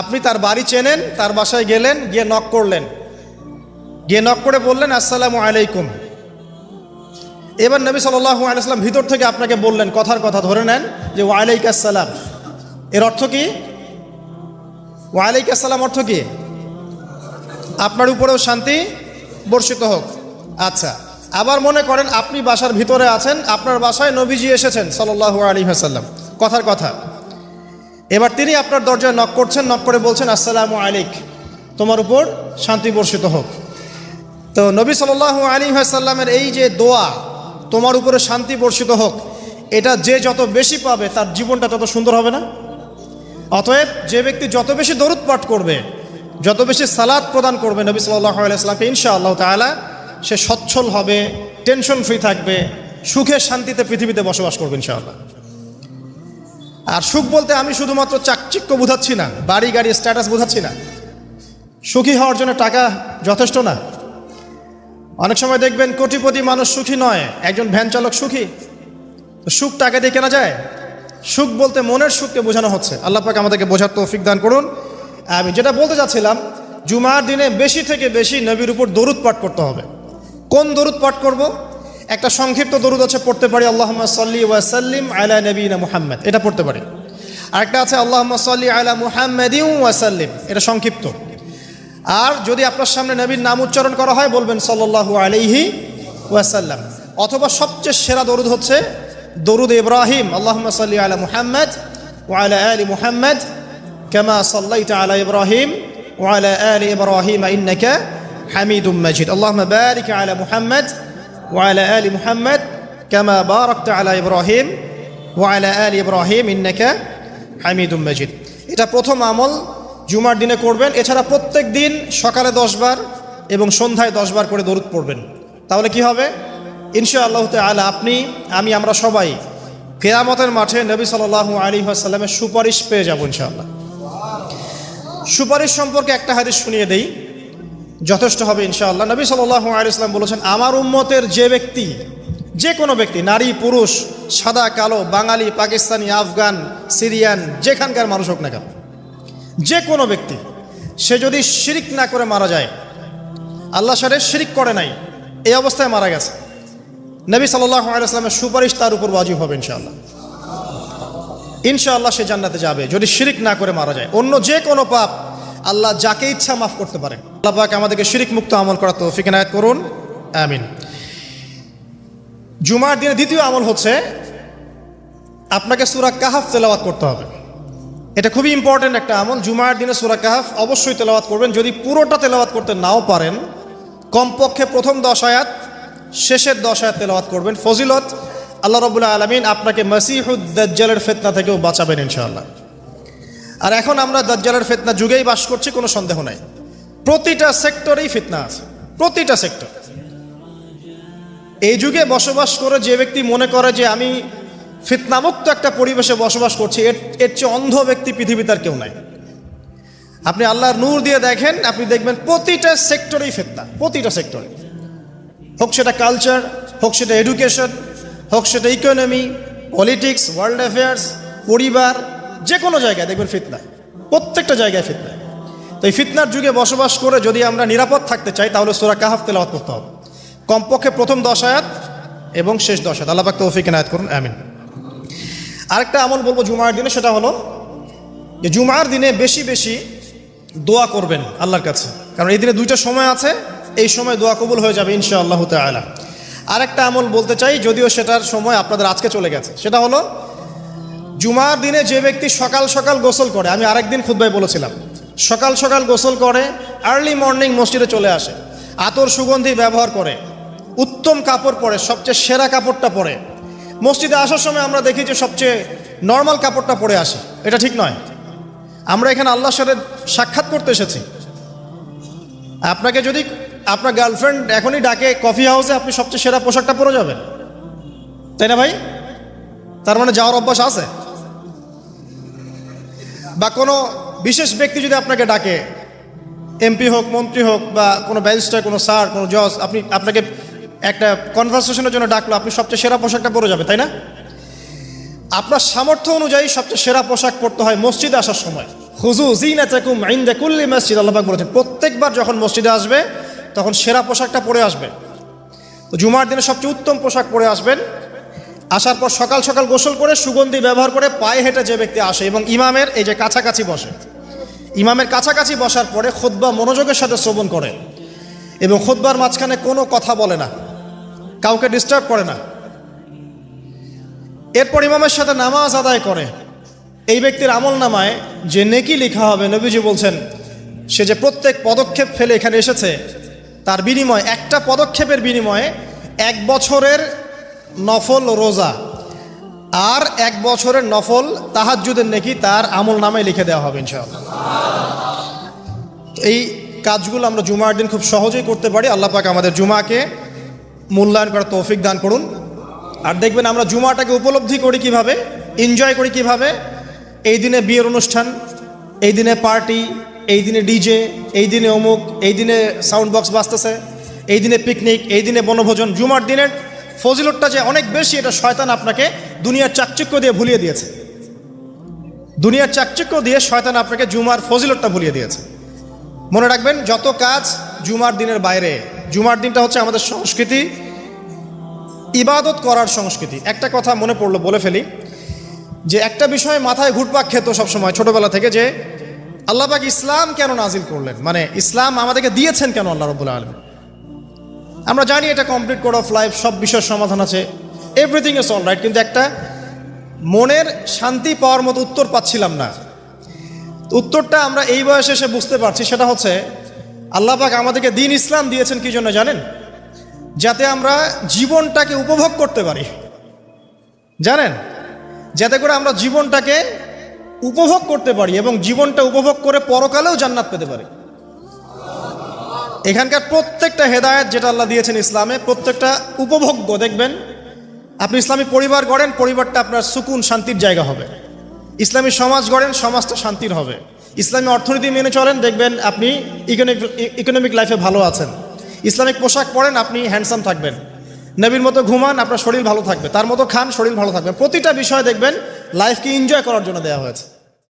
আপনি তার বাড়ি চেনেন, তার বাসায় গেলেন, গিয়ে নক করলেন, গিয়ে নক করে বললেন আসসালামু আলাইকুম। এবার নবী সাল্লাল্লাহু আলাইহি ওয়াসাল্লাম ভিতর থেকে আপনাকে বললেন, কথার কথা ধরে নেন যে ওয়ালাইকুম আসসালাম। এর অর্থ কি? ওয়ালাইকুম আসসালাম অর্থ কি? আপনার উপরেও শান্তি বর্ষিত হোক। আচ্ছা, আবার মনে করেন আপনি বাসার ভিতরে আছেন, আপনার বাসায় নবীজি এসেছেন সাল্লাল্লাহু আলাইহি ওয়াসাল্লাম, কথার কথা। এবার তিনি আপনার দরজায় নক করছেন, নক করে বলছেন আসসালামু আলাইক, তোমার উপর শান্তি বর্ষিত হোক। তো নবী সাল্লাল্লাহু আলাইহি ওয়াসাল্লামের এই যে দোয়া, তোমার উপরে শান্তি বর্ষিত হোক, এটা যে যত বেশি পাবে তার জীবনটা তত সুন্দর হবে না? অতএব যে ব্যক্তি যত বেশি দরুদ পাঠ করবে, যত বেশি সালাত প্রদান করবে নবী সাল্লাল্লাহু আলাইহি ওয়াসাল্লামকে, ইনশাআল্লাহ তাআলা সে সচ্ছল হবে, টেনশন ফ্রি থাকবে, সুখে শান্তিতে পৃথিবীতে বসবাস করবে ইনশাআল্লাহ। আর সুখ বলতে আমি শুধুমাত্র চাকচিক্য বোঝাচ্ছি না, বাড়ি গাড়ি স্ট্যাটাস বোঝাচ্ছি না। সুখী হওয়ার জন্য টাকা যথেষ্ট না। অনেক সময় দেখবেন কোটিপতি মানুষ সুখী নয়, একজন ভ্যান চালক সুখী। তো সুখ টাকা দিয়ে কেনা যায়? সুখ বলতে মনের সুখকে বোঝানো হচ্ছে। আল্লাহ পাক আমাদেরকে বোঝার তৌফিক দান করুন। আমি যেটা বলতে চাচ্ছিলাম, জুমার দিনে বেশি থেকে বেশি নবীর উপর দরুদ পাঠ করতে হবে। কোন দরুদ পাঠ করব? একটা সংক্ষিপ্ত দরুদ আছে, পড়তে পারি আল্লাহুম্মা সাল্লি ওয়া সাল্লিম আলা নবিয়িনা মুহাম্মদ, এটা পড়তে পারি। আরেকটা আছে আল্লাহুম্মা সাল্লি আলা মুহাম্মাদিন ওয়া সাল্লিম, এটা সংক্ষিপ্ত। আর যদি আপনার সামনে নবীর নাম উচ্চারণ করা হয় বলবেন সাল্লাল্লাহু আলাইহি ওয়াসাল্লাম। অথবা সবচেয়ে সেরা দরুদ হচ্ছে দরুদ ইব্রাহিম, আল্লাহুম্মা সাল্লি আলা মুহাম্মদ ওয়া আলা আলি মুহাম্মদ কামা সাল্লাইতা আলা ইব্রাহিম ওয়া আলা আলি ইব্রাহিম ইন্নাকা হামিদুম মাজিদ। আল্লাহুম্মা বারিক আলা মুহাম্মদ ওয়া আলা আলি মুহাম্মদ কামা বারাকতা আলা ইব্রাহিম ওয়া আলা আলি ইব্রাহিম ইন্নাকা হামিদুম মাজিদ। এটা প্রথম আমল, জুমার দিনে করবেন। এছাড়া প্রত্যেক দিন সকালে 10 বার এবং সন্ধ্যায় 10 বার করে দরুদ পড়বেন। তাহলে কি হবে? ইনশাআল্লাহ তাআলা আপনি, আমি, আমরা সবাই কিয়ামতের মাঠে নবী সাল্লাল্লাহু আলাইহি ওয়াসাল্লামের সুপারিশ পেয়ে যাব ইনশাআল্লাহ। সুপারিশ সম্পর্কে একটা হাদিস শুনিয়ে দেই, যথেষ্ট হবে ইনশাআল্লাহ। নবী সাল্লাল্লাহু আলাইহি ওয়াসাল্লাম বলেছেন, আমার উম্মতের যে ব্যক্তি, যে কোনো ব্যক্তি, নারী পুরুষ, সাদা কালো, বাঙালি, পাকিস্তানি, আফগান, সিরিয়ান, যেখানকার মানুষ হোক না কেন, যে কোনো ব্যক্তি, সে যদি শিরিক না করে মারা যায়, আল্লাহর সাথে শিরিক করে নাই, এই অবস্থায় মারা গেছে, নবী সাল্লাল্লাহু আলাইহি ওয়াসাল্লামের সুপারিশ তার উপর ওয়াজিব হবে ইনশাআল্লাহ। ইনশাআল্লাহ সে জান্নাতে যাবে যদি শিরিক না করে মারা যায়। অন্য যে কোনো পাপ আল্লাহ যাকে ইচ্ছা মাফ করতে পারেন। আল্লাহ পাক আমাদেরকে শিরিক মুক্ত আমল করার তৌফিক এনায়েত করুন, আমিন। জুমার দিনে দ্বিতীয় আমল হচ্ছে আপনাকে সূরা কাহফ তেলাওয়াত করতে হবে। এটা খুবই ইম্পর্টেন্ট একটা আমল। জুমার দিনে সূরা কাহফ অবশ্যই তেলাওয়াত করবেন। যদি পুরোটা তেলাওয়াত করতে নাও পারেন, কমপক্ষে প্রথম 10 আয়াত শেষের 10 আয়াত তেলাওয়াত করবেন। ফজিলত, আল্লাহ রাব্বুল আলামিন আপনাকে মসিহুদ দাজ্জালের ফিতনা থেকেও বাঁচাবেন ইনশাআল্লাহ। আর এখন আমরা দাজ্জালের ফিতনা যুগেই বাস করছি, কোনো সন্দেহ নাই। প্রতিটা সেক্টরেই ফিতনা আছে, প্রতিটা সেক্টর। এই যুগে বসবাস করে যে ব্যক্তি মনে করে যে আমি ফিতনামুক্ত একটা পরিবেশে বসবাস করছি, এর চেয়ে অন্ধ ব্যক্তি পৃথিবীতে আর কেউ নাই। আপনি আল্লাহর নূর দিয়ে দেখেন, আপনি দেখবেন প্রতিটা সেক্টরেই ফিতনা, প্রতিটা সেক্টরে। হোক সেটা কালচার, হোক সেটা এডুকেশন, হোক সেটা ইকোনমি, পলিটিক্স, ওয়ার্ল্ড অ্যাফেয়ার্স, পরিবার, যে কোনো জায়গায় দেখবেন ফিতনা, প্রত্যেকটা জায়গায় ফিতনা। তো এই ফিতনার যুগে বসবাস করে যদি আমরা নিরাপদ থাকতে চাই তাহলে সূরা কাহফ তেলাওয়াত করতে হবে, কমপক্ষে প্রথম 10 আয়াত এবং শেষ 10 আয়াত। আল্লাহ পাক তৌফিক এনায়েত করুন, আমিন। আরেকটা আমল বলবো জুমার দিনে, সেটা হলো যে জুমার দিনে বেশি বেশি দোয়া করবেন আল্লাহর কাছে, কারণ এই দিনে 2টা সময় আছে, এই সময় দোয়া কবুল হয়ে যাবে ইনশাআল্লাহ তাআলা। আরেকটা আমল বলতে চাই, যদিও সেটার সময় আপনাদের আজকে চলে গেছে, সেটা হলো জুমার দিনে যে ব্যক্তি সকাল সকাল গোসল করে, আমি আরেকদিন খুতবায় বলেছিলাম, সকাল সকাল গোসল করে, আর্লি মর্নিং মসজিদে চলে আসে, আতর সুগন্ধি ব্যবহার করে, উত্তম কাপড় পরে, সবচেয়ে সেরা কাপড়টা পরে, মসজিদে আসার সময় আমরা দেখি যে সবচেয়ে নর্মাল কাপড়টা পরে আসে, এটা ঠিক নয়। আমরা এখানে আল্লাহর সাথে সাক্ষাৎ করতে এসেছি। আপনাকে যদি আপনার গার্লফ্রেন্ড এখনই ডাকে কফি হাউসে, আপনি সবচেয়ে সেরা পোশাকটা পরে যাবেন, তাই না ভাই? তার মানে যাওয়ার অভ্যাস আছে। বা কোনো বিশেষ ব্যক্তি যদি আপনাকে ডাকে, এমপি হোক, মন্ত্রী হোক, বা কোনো ব্যারিস্টার, কোনো স্যার, কোনো জজ, আপনাকে একটা কনভারসেশনের জন্য ডাকলো, আপনি সবচেয়ে সেরা পোশাকটা পরে যাবে, তাই না? আপনার সামর্থ্য অনুযায়ী সবচেয়ে সেরা পোশাক পরতে হয় মসজিদে আসার সময়। খুযু যিনাতাকুম ইনদা কুল্লি মসজিদ, আল্লাহ পাক বলেছেন প্রত্যেকবার যখন মসজিদে আসবে তখন সেরা পোশাকটা পরে আসবে। তো জুমার দিনে সবচেয়ে উত্তম পোশাক পরে আসবেন। আসার পর সকাল সকাল গোসল করে সুগন্ধি ব্যবহার করে পায়ে হেঁটে যে ব্যক্তি আসে এবং ইমামের এই যে কাছাকাছি বসে, ইমামের কাছাকাছি বসার পরে খুতবা মনোযোগের সাথে শ্রবণ করে এবং খুতবার মাঝখানে কোনো কথা বলে না, কাউকে ডিস্টার্ব করে না। এরপর ইমামের সাথে নামাজ আদায় করে। এই ব্যক্তির আমল নামায় যে নেকি লেখা হবে, নবীজি বলছেন সে যে প্রত্যেক পদক্ষেপ ফেলে এখানে এসেছে, তার বিনিময়ে, একটা পদক্ষেপের বিনিময়ে 1 বছরের নফল রোজা আর 1 বছরের নফল তাহাজ্জুদের নেকি তার আমল নামায় লিখে দেওয়া হবে ইনশাআল্লাহ। এই কাজগুলো আমরা জুমার দিন খুব সহজেই করতে পারি। আল্লাহ পাক আমাদের জুমাকে মূল্যায়ন করার তৌফিক দান করুন। আর দেখবেন আমরা জুমাটাকে উপলব্ধি করি কিভাবে, এনজয় করি কিভাবে। এই দিনে বিয়ের অনুষ্ঠান, এই দিনে পার্টি, এই দিনে ডিজে, এই দিনে অমুক, এই দিনে সাউন্ড বক্স বাজতেছে, এই দিনে পিকনিক, এই দিনে বনভোজন। জুমার দিনের ফজিলতটা যে অনেক বেশি, এটা শয়তান আপনাকে দুনিয়ার চাকচিক্য দিয়ে ভুলিয়ে দিয়েছে। দুনিয়ার চাকচিক্য দিয়ে শয়তান আপনাকে জুমার ফজিলতটা ভুলিয়ে দিয়েছে। মনে রাখবেন, যত কাজ জুমার দিনের বাইরে, জুমার দিনটা হচ্ছে আমাদের সংস্কৃতি, ইবাদত করার সংস্কৃতি। একটা কথা মনে পড়লো, বলে ফেলি, যে একটা বিষয় মাথায় ঘুরপাক খেত সবসময় ছোটবেলা থেকে, যে আল্লাহ পাক ইসলাম কেন নাজিল করলেন, মানে ইসলাম আমাদেরকে দিয়েছেন কেন আল্লাহ রাব্বুল আলামিন। আমরা জানি এটা কমপ্লিট কোড অফ লাইফ, সব বিষয়ের সমাধান আছে, এভরিথিং ইজ অল রাইট, কিন্তু একটা মনের শান্তি পাওয়ার মতো উত্তর পাচ্ছিলাম না। উত্তরটা আমরা এই বয়সে এসে বুঝতে পারছি, সেটা হচ্ছে আল্লাহ পাক আমাদেরকে দ্বীন ইসলাম দিয়েছেন কি জন্য জানেন? যাতে আমরা জীবনটাকে উপভোগ করতে পারি। জানেন, যাতে করে আমরা জীবনটাকে উপভোগ করতে পারি এবং জীবনটা উপভোগ করে পরকালেও জান্নাত পেতে পারি। এখানকার প্রত্যেকটা হেদায়েত যেটা আল্লাহ দিয়েছেন ইসলামে, প্রত্যেকটা উপভোগ্য। দেখবেন আপনি ইসলামী পরিবার গড়েন, পরিবারটা আপনার সুকুন শান্তির জায়গা হবে। ইসলামী সমাজ গড়েন, সমাজটা শান্তির হবে। ইসলামী অর্থনীতি মেনে চলেন, দেখবেন আপনি ইকোনমিক লাইফে ভালো আছেন। ইসলামিক পোশাক পরেন, আপনি হ্যান্ডসাম থাকবেন। নবীর মতো ঘুমান, আপনার শরীর ভালো থাকবে। তার মতো খান, শরীর ভালো থাকবে। প্রতিটা বিষয় দেখবেন লাইফকে এনজয় করার জন্য দেওয়া হয়েছে।